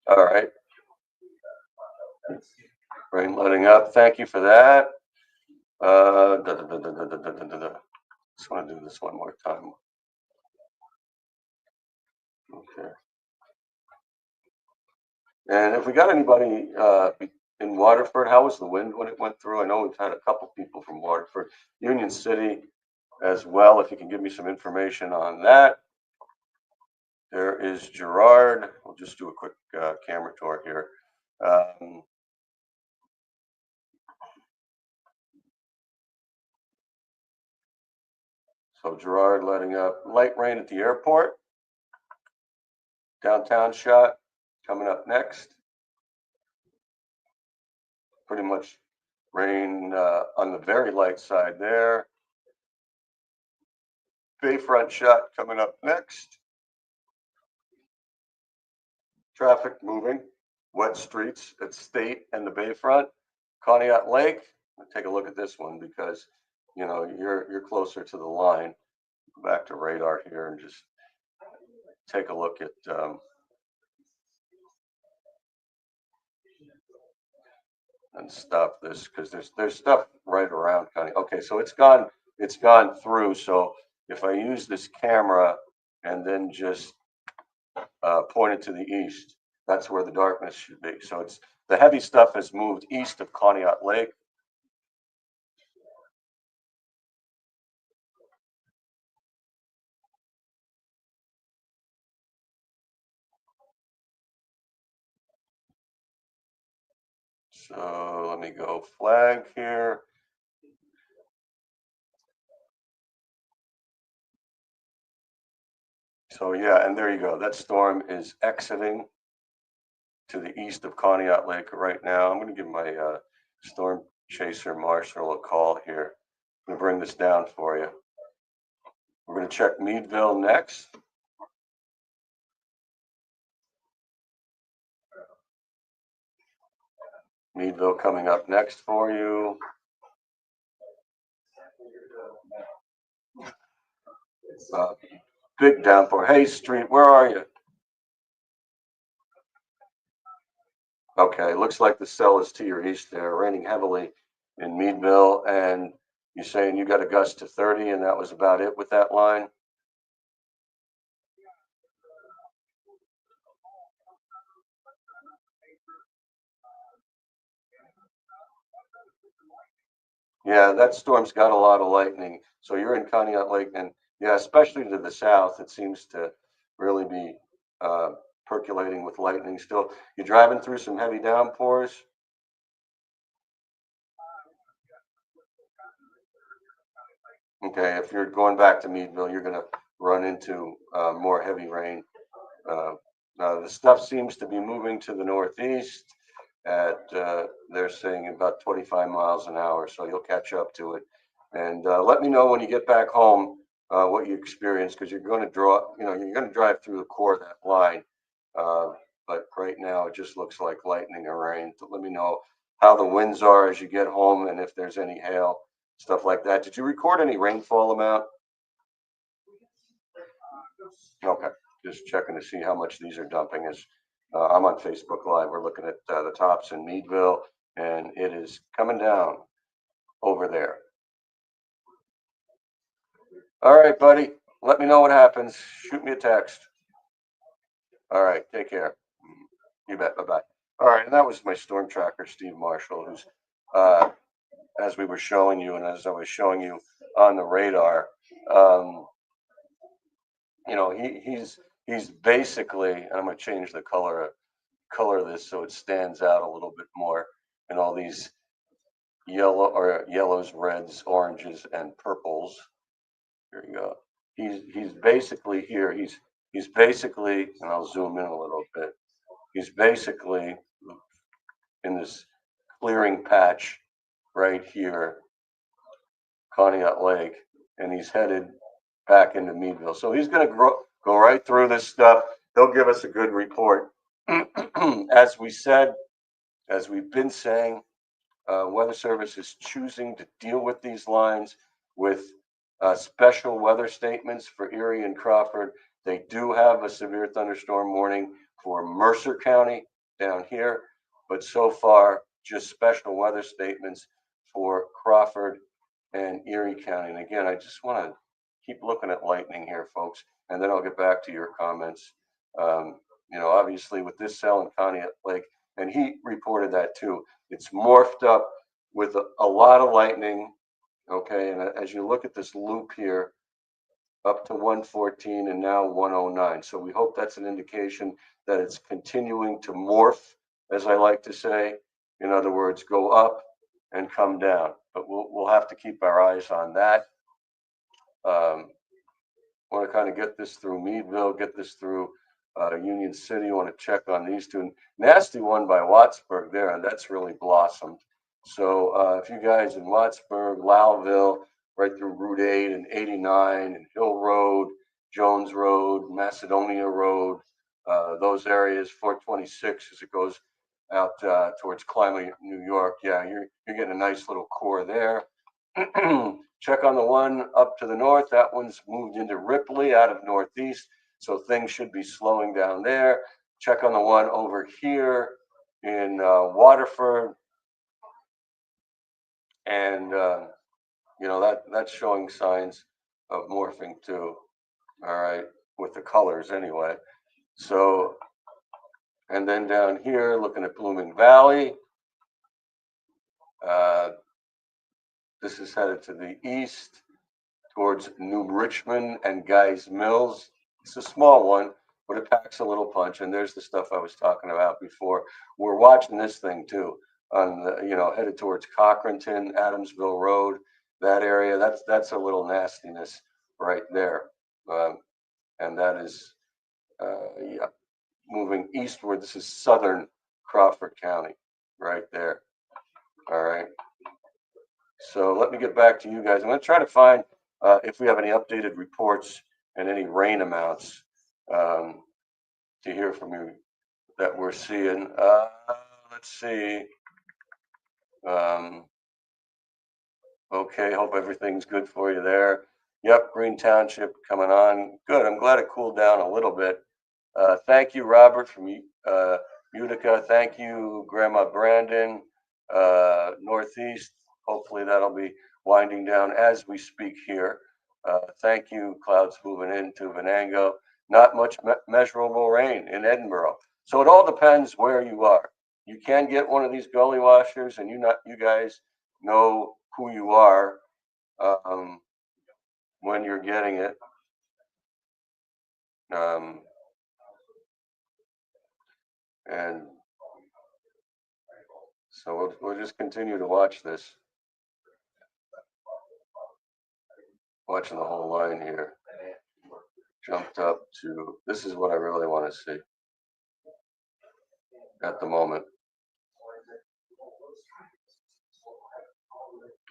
[SPEAKER 1] all right. Rain letting up. Thank you for that. Just want to do this one more time. Okay. And if we got anybody in Waterford, how was the wind when it went through? I know we've had a couple people from Waterford, Union City as well. If you can give me some information on that. There is Gerard. We'll just do a quick camera tour here. So Gerard letting up light rain at the airport. Downtown shot coming up next. Pretty much rain on the very light side there. Bayfront shot coming up next. Traffic moving, wet streets at State and the Bayfront. Conneaut Lake, take a look at this one because you're closer to the line. Go back to radar here and just take a look at and stop this because there's stuff right around Conneaut. Okay, so it's gone through. So if I use this camera and then just point it to the east, that's where the darkness should be. So it's the heavy stuff has moved east of Conneaut Lake. So let me go flag here. So yeah, and there you go. That storm is exiting to the east of Conneaut Lake right now. I'm going to give my storm chaser Marshall a call here. I'm going to bring this down for you. We're going to check Meadville next. Meadville coming up next for you. Big downpour. Hey, Street, where are you? Okay, looks like the cell is to your east there, raining heavily in Meadville, and you're saying you got a gust to 30, and that was about it with that line? Yeah, that storm's got a lot of lightning. So you're in Conneaut Lake, and yeah, especially to the south, it seems to really be uh, percolating with lightning still. You're driving through some heavy downpours. Okay, if you're going back to Meadville, you're going to run into more heavy rain. Uh, the stuff seems to be moving to the northeast at, they're saying about 25 miles an hour, so you'll catch up to it. And let me know when you get back home what you experience, because you're going to you're going to drive through the core of that line. Uh, but right now, it just looks like lightning or rain. So let me know how the winds are as you get home and if there's any hail, stuff like that. Did you record any rainfall amount? Okay, just checking to see how much these are dumping. As I'm on Facebook Live, we're looking at the tops in Meadville, and it is coming down. over there. All right, buddy. Let me know what happens. Shoot me a text. All right. Take care. You bet. Bye bye. All right. And that was my storm tracker, Steve Marshall, who's, as we were showing you, and as I was showing you on the radar, um, he's basically, and I'm going to change the color of this so it stands out a little bit more, and all these yellows, reds, oranges, and purples. Here you go. He's basically here. He's basically, and I'll zoom in a little bit. He's basically in this clearing patch right here, Conneaut Lake, and he's headed back into Meadville. So he's going to go right through this stuff. They'll give us a good report. As we said, as we've been saying, Weather Service is choosing to deal with these lines with special weather statements for Erie and Crawford. They do have a severe thunderstorm warning for Mercer County down here, but so far just special weather statements for Crawford and Erie County. And again, I just want to keep looking at lightning here, folks, and then I'll get back to your comments. Obviously with this cell in Conneaut Lake, and he reported that too, it's morphed up with a lot of lightning. Okay, and as you look at this loop here, up to 114 and now 109. So we hope that's an indication that it's continuing to morph, as I like to say. In other words, go up and come down. But we'll have to keep our eyes on that. Want to kind of get this through Meadville, get this through Union City. Want to check on these two. Nasty one by Wattsburg there, and that's really blossomed. So if you guys in Wattsburg, Lowville, right through Route 8 and 89 and Hill Road, Jones Road, Macedonia Road, those areas, 426 as it goes out towards Climate, New York. Yeah, you're getting a nice little core there. Check on the one up to the north. That one's moved into Ripley out of northeast, so things should be slowing down there. Check on the one over here in Waterford, and that's showing signs of morphing too. All right, with the colors anyway. So, and then down here, looking at Blooming Valley. This is headed to the east towards New Richmond and Guys Mills. It's a small one, but it packs a little punch. And there's the stuff I was talking about before. We're watching this thing too, on the, headed towards Cochranton, Adamsville Road, that area. That's a little nastiness right there, and that is moving eastward. This is southern Crawford County, right there. All right. So let me get back to you guys. I'm going to try to find if we have any updated reports and any rain amounts to hear from you that we're seeing. Let's see. Okay, hope everything's good for you there. Yep, Green Township coming on. Good. I'm glad it cooled down a little bit. Thank you, Robert from Utica. Thank you, Grandma Brandon. Northeast. Hopefully that'll be winding down as we speak here. Thank you, clouds moving into Venango. Not much measurable rain in Edinburgh. So it all depends where you are. You can get one of these gully washers, and you guys know who you are when you're getting it. And so we'll just continue to watch this. Watching the whole line here. Jumped up to, this is what I really want to see at the moment.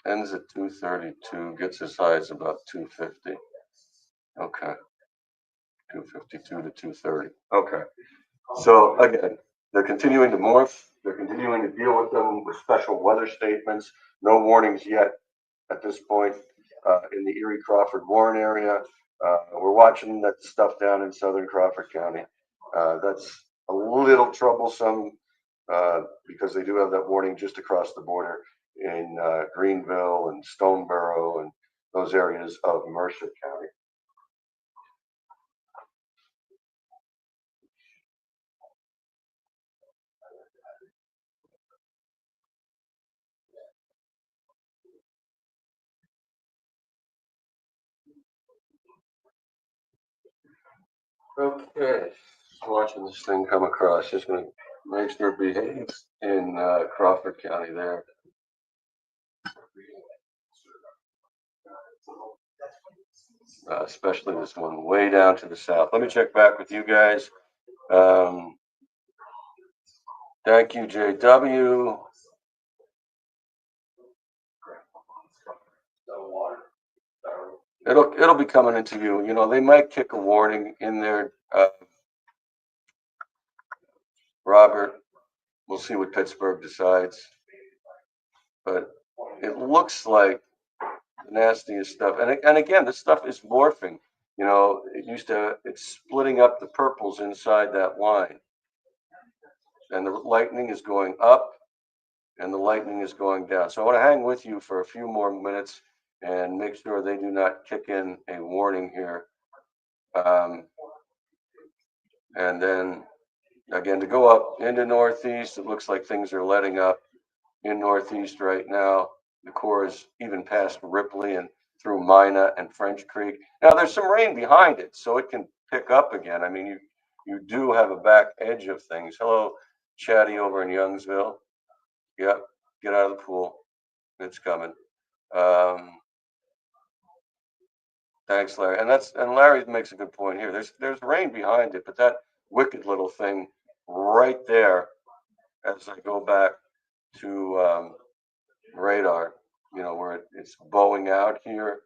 [SPEAKER 1] Ends at 232, gets as high as about 250. Okay. 252 to 230. Okay. So again, they're continuing to morph. They're continuing to deal with them with special weather statements. No warnings yet at this point in the Erie, Crawford, Warren area. We're watching that stuff down in southern Crawford County. That's a little troublesome because they do have that warning just across the border in Greenville and Stoneboro and those areas of Mercer County. Okay, watching this thing come across, just gonna make sure it behaves in Crawford County there. Especially this one way down to the south. Let me check back with you guys. Thank you, JW. It'll be coming into you. You know, they might kick a warning in there. Robert, we'll see what Pittsburgh decides. But it looks like the nastiest stuff. And again, this stuff is morphing. You know, it's splitting up the purples inside that line. And the lightning is going up and the lightning is going down. So I want to hang with you for a few more minutes and make sure they do not kick in a warning here. And then again, to go up into northeast, it looks like things are letting up in northeast right now. The core is even past Ripley and through Mina and French Creek. Now there's some rain behind it, so it can pick up again. I mean, you do have a back edge of things. Hello, Chatty over in Youngsville. Yep, get out of the pool. It's coming. Thanks, Larry. And Larry makes a good point here. There's rain behind it, but that wicked little thing right there, as I go back to radar, you know, where it's bowing out here,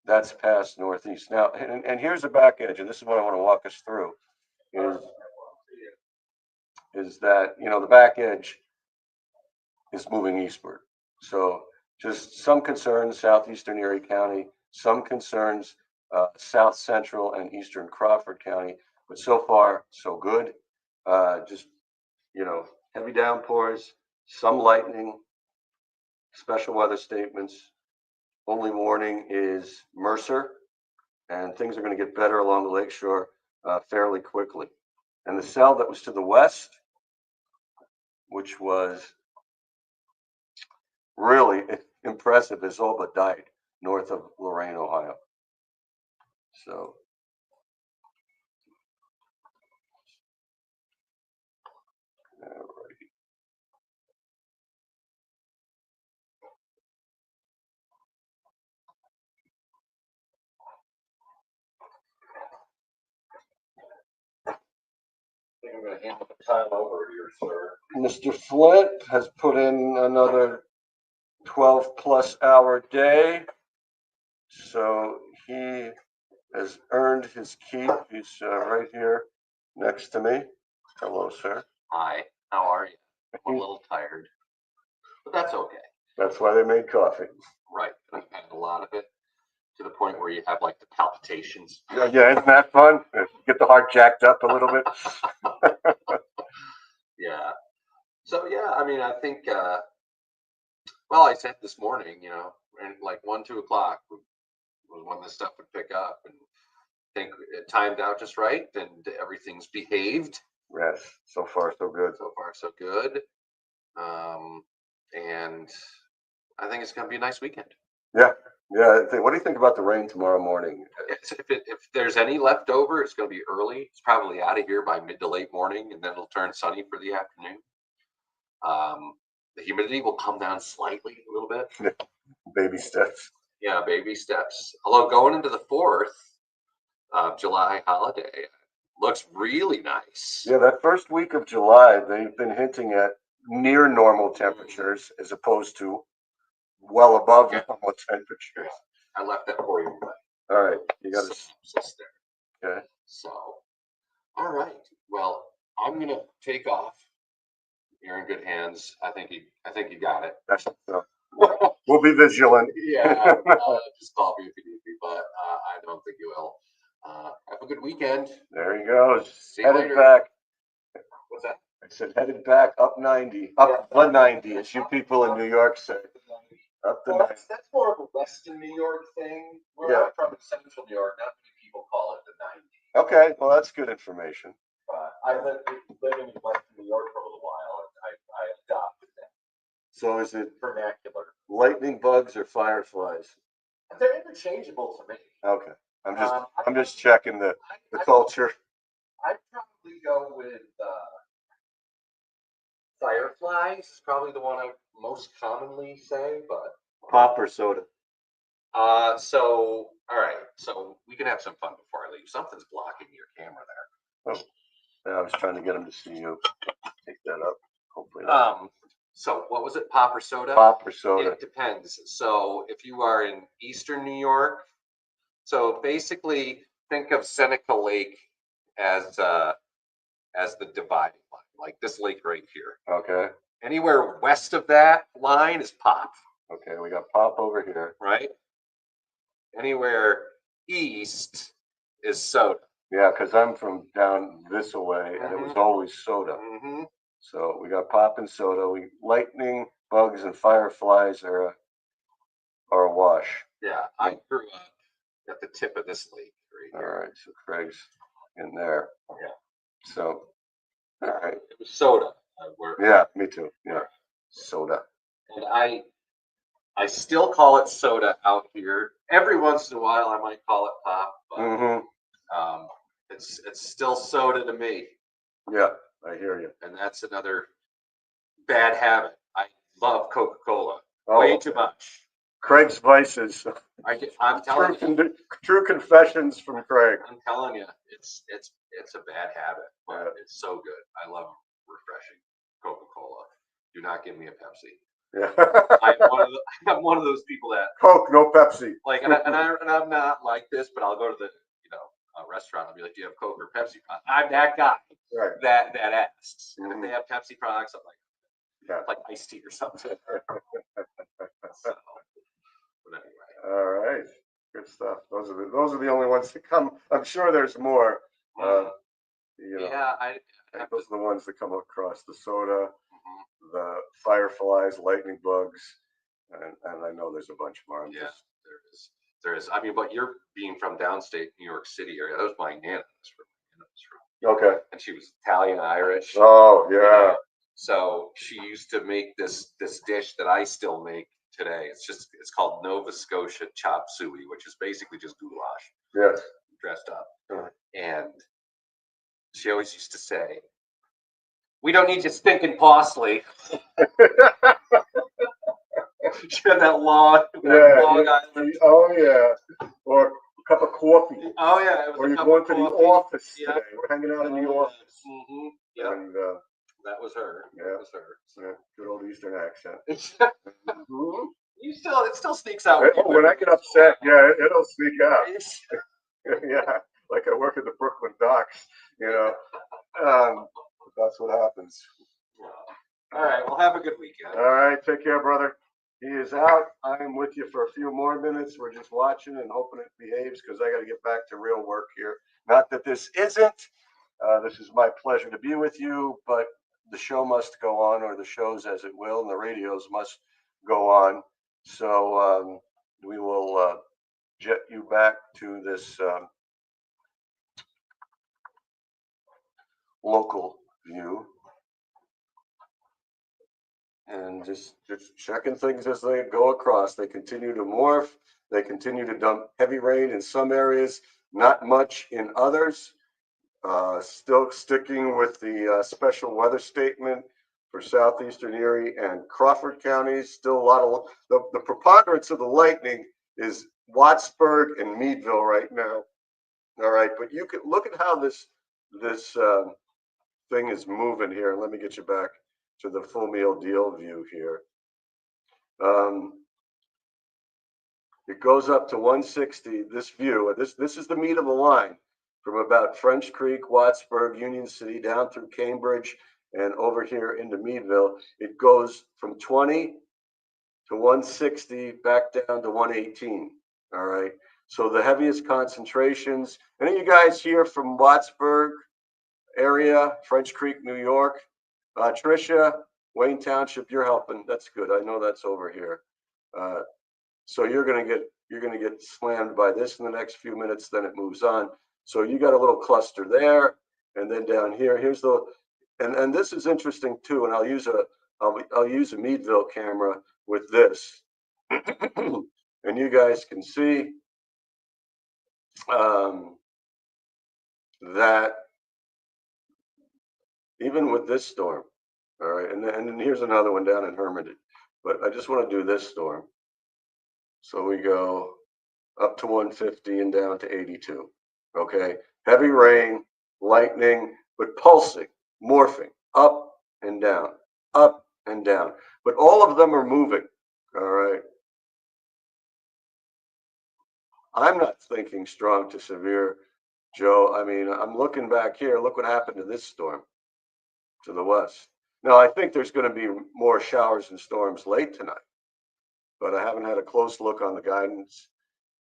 [SPEAKER 1] that's past northeast. Now, and here's the back edge, and this is what I want to walk us through, is that, you know, the back edge is moving eastward. So just some concerns, southeastern Erie County, some concerns, south central and eastern Crawford County, but so far so good. Just, you know, heavy downpours, some lightning, special weather statements. Only warning is Mercer, and things are going to get better along the lakeshore fairly quickly. And the cell that was to the west, which was really impressive, has all but died north of Lorain, Ohio. So all right.
[SPEAKER 2] I'm going to hand the time over to you, sir.
[SPEAKER 1] Mr. Flint has put in another 12 plus hour day, so he has earned his keep. He's right here next to me. Hello, sir.
[SPEAKER 2] Hi, how are you? I'm a little tired, but that's okay.
[SPEAKER 1] That's why they made coffee.
[SPEAKER 2] Right, I've had a lot of it to the point where you have like the palpitations.
[SPEAKER 1] Yeah, isn't that fun? Get the heart jacked up a little bit.
[SPEAKER 2] Yeah. So yeah, I mean, I think. Well, I said this morning, you know, and like 1, 2 o'clock was when this stuff would pick up, and I think it timed out just right, and everything's behaved.
[SPEAKER 1] Yes, so far so good.
[SPEAKER 2] So far so good. And I think it's going to be a nice weekend.
[SPEAKER 1] Yeah. Yeah. What do you think about the rain tomorrow morning?
[SPEAKER 2] If there's any left over, it's going to be early. It's probably out of here by mid to late morning, and then it'll turn sunny for the afternoon. The humidity will come down slightly, a little bit.
[SPEAKER 1] Baby steps.
[SPEAKER 2] Yeah, baby steps. Although going into the 4th of July holiday looks really nice.
[SPEAKER 1] Yeah, that first week of July, they've been hinting at near normal temperatures as opposed to well above normal temperatures.
[SPEAKER 2] I left that for you.
[SPEAKER 1] All right, you got
[SPEAKER 2] synopsis there.
[SPEAKER 1] Okay.
[SPEAKER 2] So, all right. Well, I'm gonna take off. You're in good hands. I think you got it.
[SPEAKER 1] That's so. We'll be vigilant.
[SPEAKER 2] Yeah, just call me if you need me, but I don't think you will. Have a good weekend.
[SPEAKER 1] There he goes.
[SPEAKER 2] See you
[SPEAKER 1] Headed
[SPEAKER 2] later.
[SPEAKER 1] back.
[SPEAKER 2] What's that?
[SPEAKER 1] I said headed back up 90, up the 90, as you people in New York say. Up the
[SPEAKER 2] Well,
[SPEAKER 1] 90.
[SPEAKER 2] that's more of a Western New York thing. Where
[SPEAKER 1] Yeah.
[SPEAKER 2] I'm from in Central New York, not many people call it the 90.
[SPEAKER 1] Okay, well, that's good information.
[SPEAKER 2] I lived living in Western New York for a little while, and I adopted that
[SPEAKER 1] So is it
[SPEAKER 2] vernacular.
[SPEAKER 1] lightning bugs or fireflies?
[SPEAKER 2] They're interchangeable to me.
[SPEAKER 1] Okay,
[SPEAKER 2] Um,
[SPEAKER 1] I'm just checking the culture.
[SPEAKER 2] I'd probably go with fireflies. Is probably the one I most commonly say, but
[SPEAKER 1] Pop or soda?
[SPEAKER 2] so all right, so we can have some fun before I leave. Something's blocking your camera there.
[SPEAKER 1] Oh, yeah, I was trying to get him to see you. Take that up. Hopefully not.
[SPEAKER 2] So what was it? Pop or soda?
[SPEAKER 1] Pop or soda?
[SPEAKER 2] It depends. So if you are in Eastern New York, so basically think of Seneca Lake as the dividing line, like this lake right here.
[SPEAKER 1] Okay.
[SPEAKER 2] Anywhere west of that line is pop.
[SPEAKER 1] Okay, we got pop over here.
[SPEAKER 2] Right? Anywhere east is soda.
[SPEAKER 1] Yeah, because I'm from down this way, and it was always soda.
[SPEAKER 2] Mm-hmm.
[SPEAKER 1] So we got pop and soda. Lightning, bugs, and fireflies are a wash.
[SPEAKER 2] Yeah, I grew up at the tip of this lake right here.
[SPEAKER 1] All right, so Craig's in there.
[SPEAKER 2] Yeah.
[SPEAKER 1] So, all right.
[SPEAKER 2] It was soda.
[SPEAKER 1] Yeah, me too. Yeah, soda.
[SPEAKER 2] And I still call it soda out here. Every once in a while, I might call it pop, but it's still soda to me.
[SPEAKER 1] Yeah, I hear you.
[SPEAKER 2] And that's another bad habit. I love Coca-Cola
[SPEAKER 1] Oh,
[SPEAKER 2] way too much.
[SPEAKER 1] Craig's vices.
[SPEAKER 2] I'm telling you.
[SPEAKER 1] True confessions from Craig.
[SPEAKER 2] I'm telling you, it's a bad habit, but it's so good. I love refreshing Coca-Cola. Do not give me a Pepsi.
[SPEAKER 1] Yeah.
[SPEAKER 2] I'm one of those people that
[SPEAKER 1] Coke, no Pepsi.
[SPEAKER 2] like, and I'm not like this, but I'll go to the restaurant. I'll be like, "Do you have Coke or Pepsi?" I'm that guy that asks. And if they have Pepsi products, I'm like, like iced tea or something. So, but anyway.
[SPEAKER 1] All right, good stuff. Those are the only ones to come. I'm sure there's more.
[SPEAKER 2] Yeah,
[SPEAKER 1] those are the ones that come across: the soda, the fireflies, lightning bugs, and I know there's a bunch more.
[SPEAKER 2] There is. I mean, but you're being from downstate New York City area. That was my nana.
[SPEAKER 1] Okay.
[SPEAKER 2] And she was Italian Irish.
[SPEAKER 1] Oh yeah.
[SPEAKER 2] So she used to make this dish that I still make today. It's called Nova Scotia chop suey, which is basically just goulash.
[SPEAKER 1] Yes.
[SPEAKER 2] Dressed up. And she always used to say, "We don't need you stinking parsley." She had that long island.
[SPEAKER 1] Oh yeah. Or a cup of coffee.
[SPEAKER 2] Oh yeah. It was
[SPEAKER 1] or you're going to the office today. We're hanging out in the office.
[SPEAKER 2] Yeah.
[SPEAKER 1] And
[SPEAKER 2] that was her.
[SPEAKER 1] Yeah.
[SPEAKER 2] That was her.
[SPEAKER 1] Yeah, good old Eastern accent.
[SPEAKER 2] It still sneaks out.
[SPEAKER 1] When I get upset, yeah, it'll sneak out. Yeah, like I work at the Brooklyn docks, that's what happens.
[SPEAKER 2] All right, well, have a good weekend.
[SPEAKER 1] All right, take care, brother. He is out. I'm with you for a few more minutes. We're just watching and hoping it behaves because I got to get back to real work here. Not that this isn't. This is my pleasure to be with you, but the show must go on, or the shows as it will, and the radios must go on. So we will jet you back to this local view. And just checking things as they go across. They continue to morph. They continue to dump heavy rain in some areas, not much in others. Still sticking with the special weather statement for southeastern Erie and Crawford counties. Still a lot of the preponderance of the lightning is Wattsburg and Meadville right now. All right, but you can look at how this thing is moving here. Let me get you back to the full meal deal view here. It goes up to 160. This view. This is the meat of the line. From about French Creek, Wattsburg, Union City, down through Cambridge, and over here into Meadville. It goes from 20 to 160, back down to 118. All right. So the heaviest concentrations. Any of you guys here from Wattsburg area, French Creek, New York? Tricia, Wayne Township, you're helping. That's good. I know that's over here. So you're gonna get slammed by this in the next few minutes. Then it moves on. So you got a little cluster there, and then down here, here's the, and this is interesting too. And I'll use a Meadville camera with this, and you guys can see that even with this storm, all right, and then here's another one down in Hermitage, but I just want to do this storm. So we go up to 150 and down to 82. Okay, heavy rain, lightning, but pulsing, morphing, up and down, up and down. But all of them are moving. All right. I'm not thinking strong to severe, Joe. I mean, I'm looking back here. Look what happened to this storm to the west. Now, I think there's going to be more showers and storms late tonight, but I haven't had a close look on the guidance.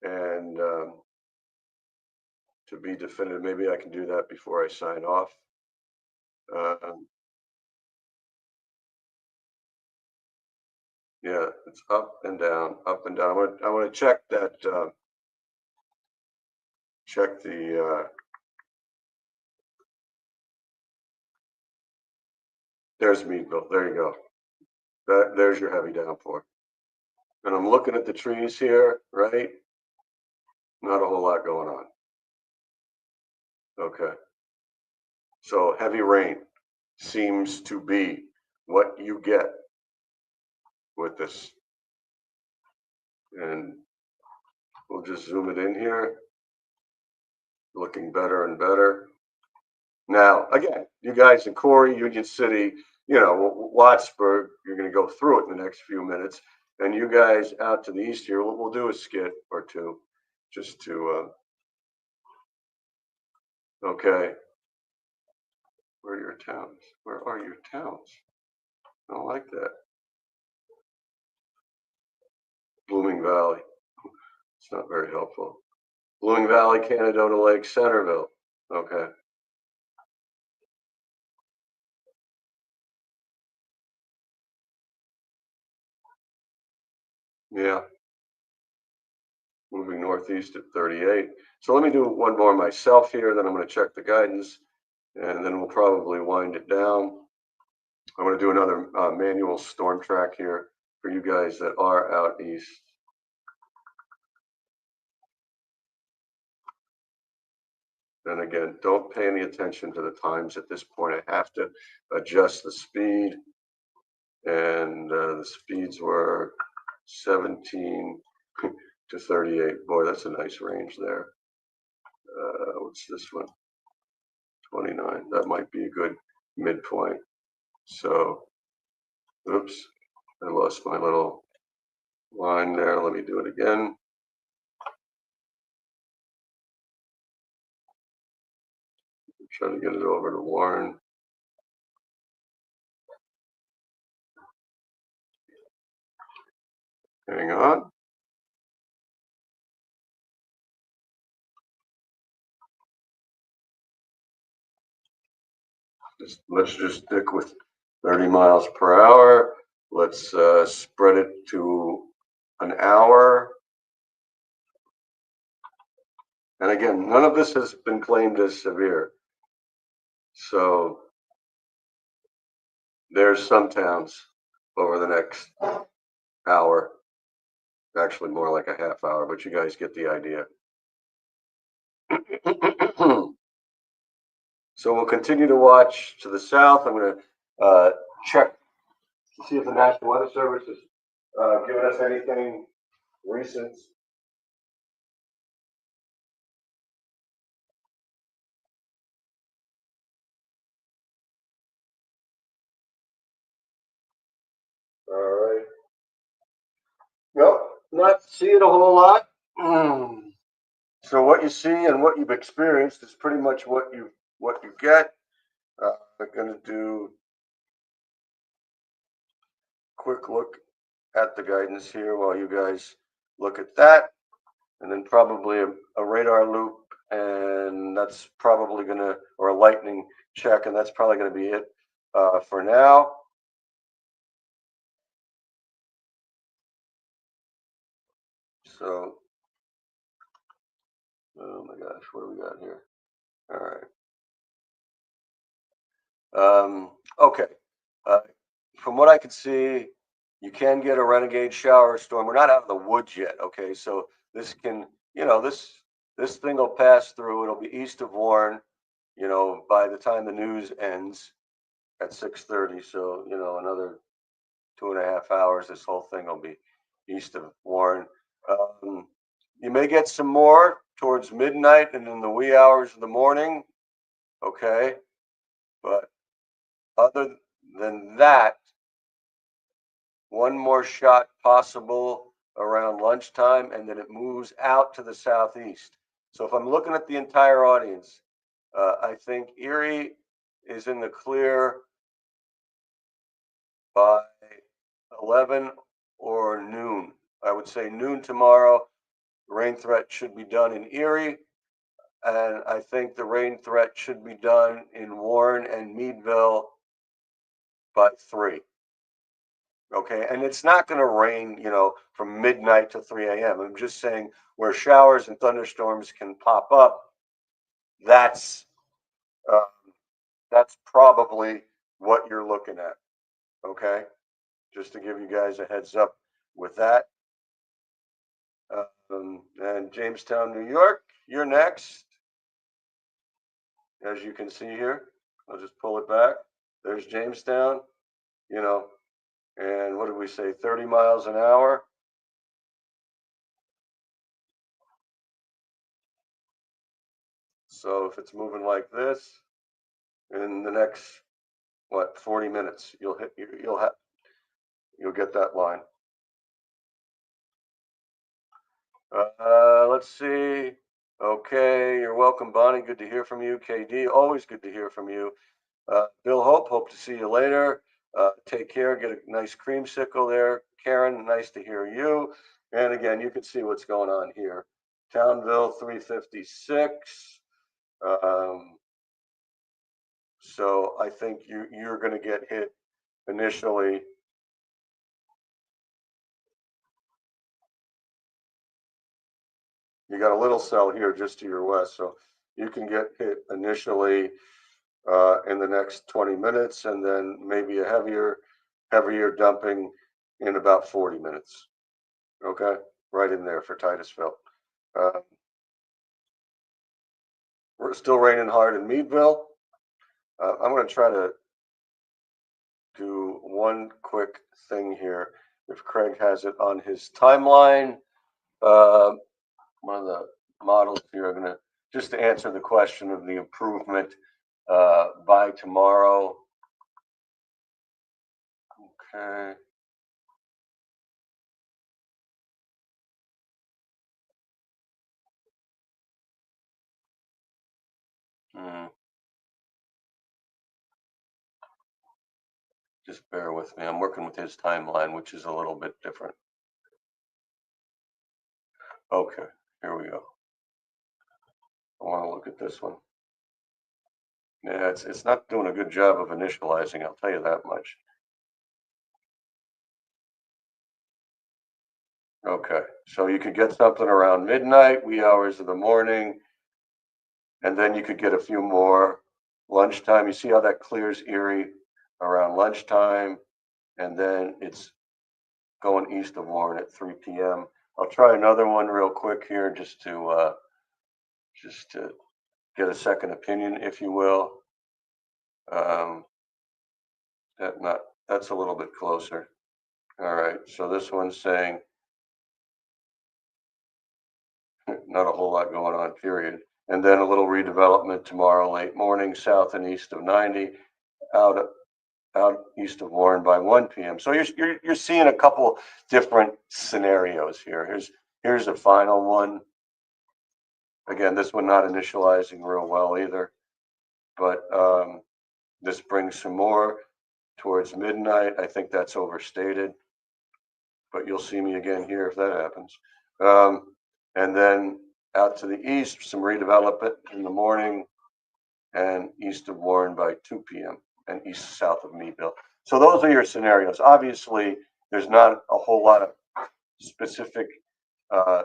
[SPEAKER 1] And to be definitive, maybe I can do that before I sign off. Yeah, it's up and down, up and down. I want to check that. Check the. There's Meadville. There you go. There's your heavy downpour. And I'm looking at the trees here, right? Not a whole lot going on. Okay. So heavy rain seems to be what you get with this. And we'll just zoom it in here. Looking better and better. Now, again, you guys in Corey, Union City, Wattsburg, you're going to go through it in the next few minutes. And you guys out to the east here, we'll do a skit or two just to, okay. Where are your towns? Where are your towns? I don't like that. Blooming Valley. It's not very helpful. Blooming Valley, Canadota Lake, Centerville. Okay. Yeah. Moving northeast at 38. So let me do one more myself here, then I'm going to check the guidance, and then we'll probably wind it down. I'm going to do another manual storm track here for you guys that are out east. And again, don't pay any attention to the times at this point. I have to adjust the speed, and the speeds were 17 to 38. Boy, that's a nice range there. What's this one? 29. That might be a good midpoint. So, oops, I lost my little line there. Let me do it again. Try to get it over to Warren. Hang on. Let's just stick with 30 miles per hour. Let's spread it to an hour. And again, none of this has been claimed as severe. So there's some towns over the next hour, actually more like a half hour, but you guys get the idea. So we'll continue to watch to the south. I'm going to check to see if the National Weather Service has given us anything recent. All right. Nope, not seeing a whole lot. So what you see and what you've experienced is pretty much what you get. I'm going to do a quick look at the guidance here while you guys look at that, and then probably a radar loop, and that's probably going to, or a lightning check, and that's probably going to be it. for now. So, oh my gosh, what do we got here? All right. Okay. Uh, from what I can see, you can get a renegade shower storm. We're not out of the woods yet. Okay, so this can, this thing will pass through. It'll be east of Warren. By the time the news ends at 6:30, so another 2.5 hours, this whole thing will be east of Warren. Um, you may get some more towards midnight and in the wee hours of the morning. Okay, but other than that, one more shot possible around lunchtime, and then it moves out to the southeast. So if I'm looking at the entire audience, I think Erie is in the clear by 11 or noon. I would say noon tomorrow. Rain threat should be done in Erie, and I think the rain threat should be done in Warren and Meadville by 3. Okay, and it's not going to rain, from midnight to 3 a.m. I'm just saying where showers and thunderstorms can pop up. That's uh, that's probably what you're looking at. Okay, just to give you guys a heads up with that. And Jamestown, New York, you're next. As you can see here, I'll just pull it back. There's Jamestown, and what did we say, 30 miles an hour? So if it's moving like this, in the next, 40 minutes, you'll get that line. Let's see. Okay, you're welcome, Bonnie. Good to hear from you. KD, always good to hear from you. Bill hope to see you later. Take care. Get a nice creamsicle there. Karen, nice to hear you. And again, you can see what's going on here. Townville 356. So I think you're going to get hit initially. You got a little cell here just to your west, so you can get hit initially in the next 20 minutes, and then maybe a heavier dumping in about 40 minutes. Okay, right in there for Titusville. Uh, we're still raining hard in Meadville. I'm going to try to do one quick thing here. If Craig has it on his timeline, one of the models here, I'm going to just to answer the question of the improvement by tomorrow. Okay. Just bear with me. I'm working with his timeline, which is a little bit different. Okay, here we go. I want to look at this one. Yeah, it's not doing a good job of initializing, I'll tell you that much. Okay, so you could get something around midnight, wee hours of the morning, and then you could get a few more lunchtime. You see how that clears Erie around lunchtime, and then it's going east of Warren at 3 p.m. I'll try another one real quick here just to get a second opinion, if you will. That's a little bit closer. All right, so this one's saying not a whole lot going on, period. And then a little redevelopment tomorrow late morning, south and east of 90, out east of Warren by 1 p.m. So you're seeing a couple different scenarios here. Here's a final one. Again, this one not initializing real well either, but this brings some more towards midnight. I think that's overstated, but you'll see me again here if that happens. And then out to the east, some redevelopment in the morning and east of Warren by 2 p.m. and east south of Meadville. So those are your scenarios. Obviously, there's not a whole lot of specific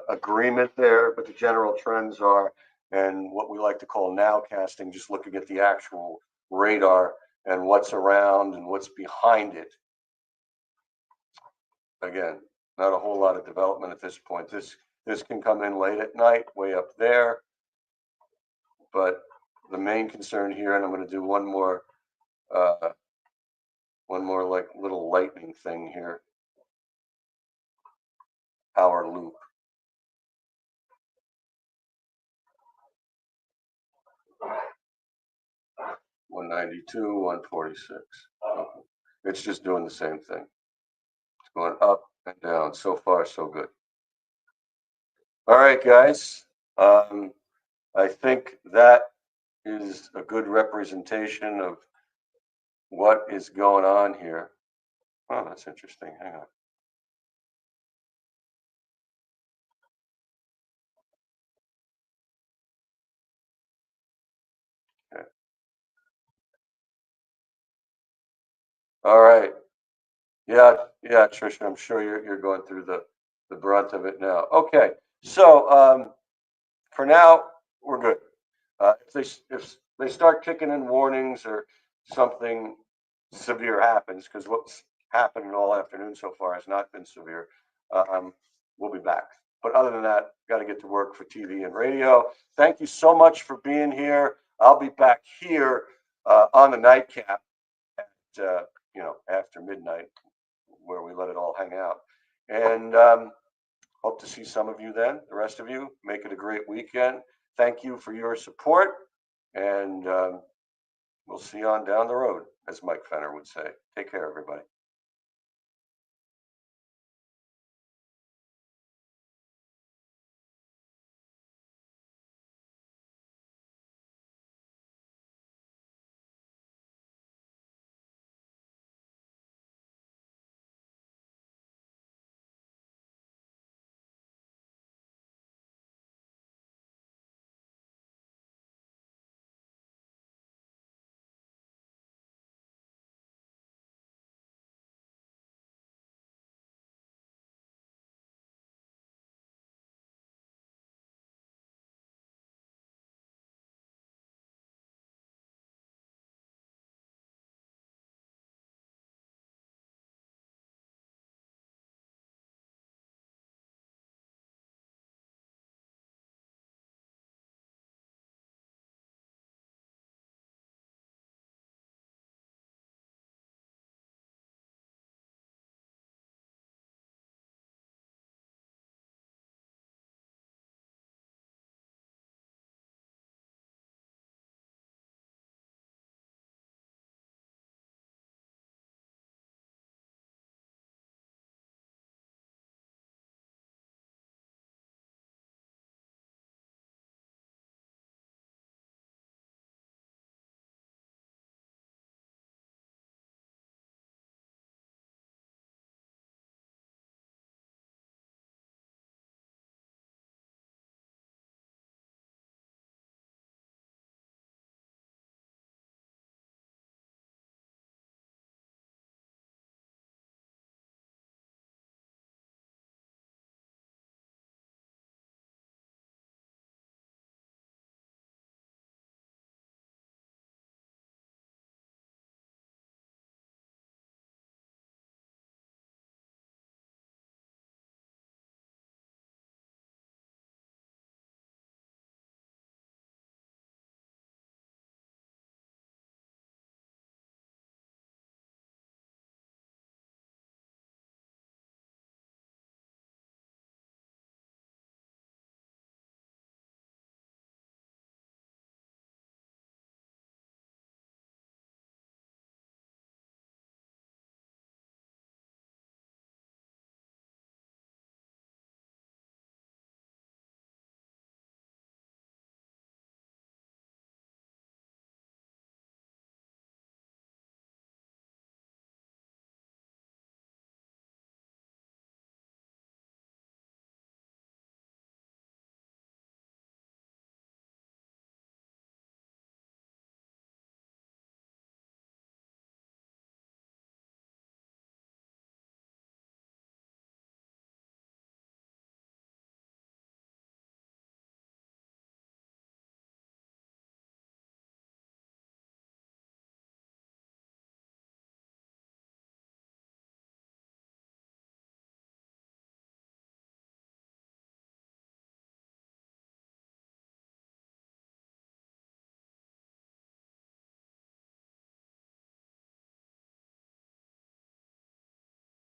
[SPEAKER 1] agreement there, but the general trends are, and what we like to call nowcasting, just looking at the actual radar and what's around and what's behind it. Again, not a whole lot of development at this point. This can come in late at night, way up there. But the main concern here, and I'm going to do one more like little lightning thing here. Power loop. 192, 146. Okay. It's just doing the same thing. It's going up and down. So far, so good. All right, guys. I think that is a good representation of what is going on here. Oh, that's interesting. Hang on. Okay. All right. Yeah, Trisha, I'm sure you're going through the brunt of it now. Okay. So for now, we're good. If they start kicking in warnings or something severe happens, because what's happened all afternoon so far has not been severe, we'll be back. But other than that, got to get to work for TV and radio. Thank you so much for being here. I'll be back here on the nightcap at after midnight, where we let it all hang out. And hope to see some of you then. The rest of you, make it a great weekend. Thank you for your support, and we'll see you on down the road, as Mike Fenner would say. Take care, everybody.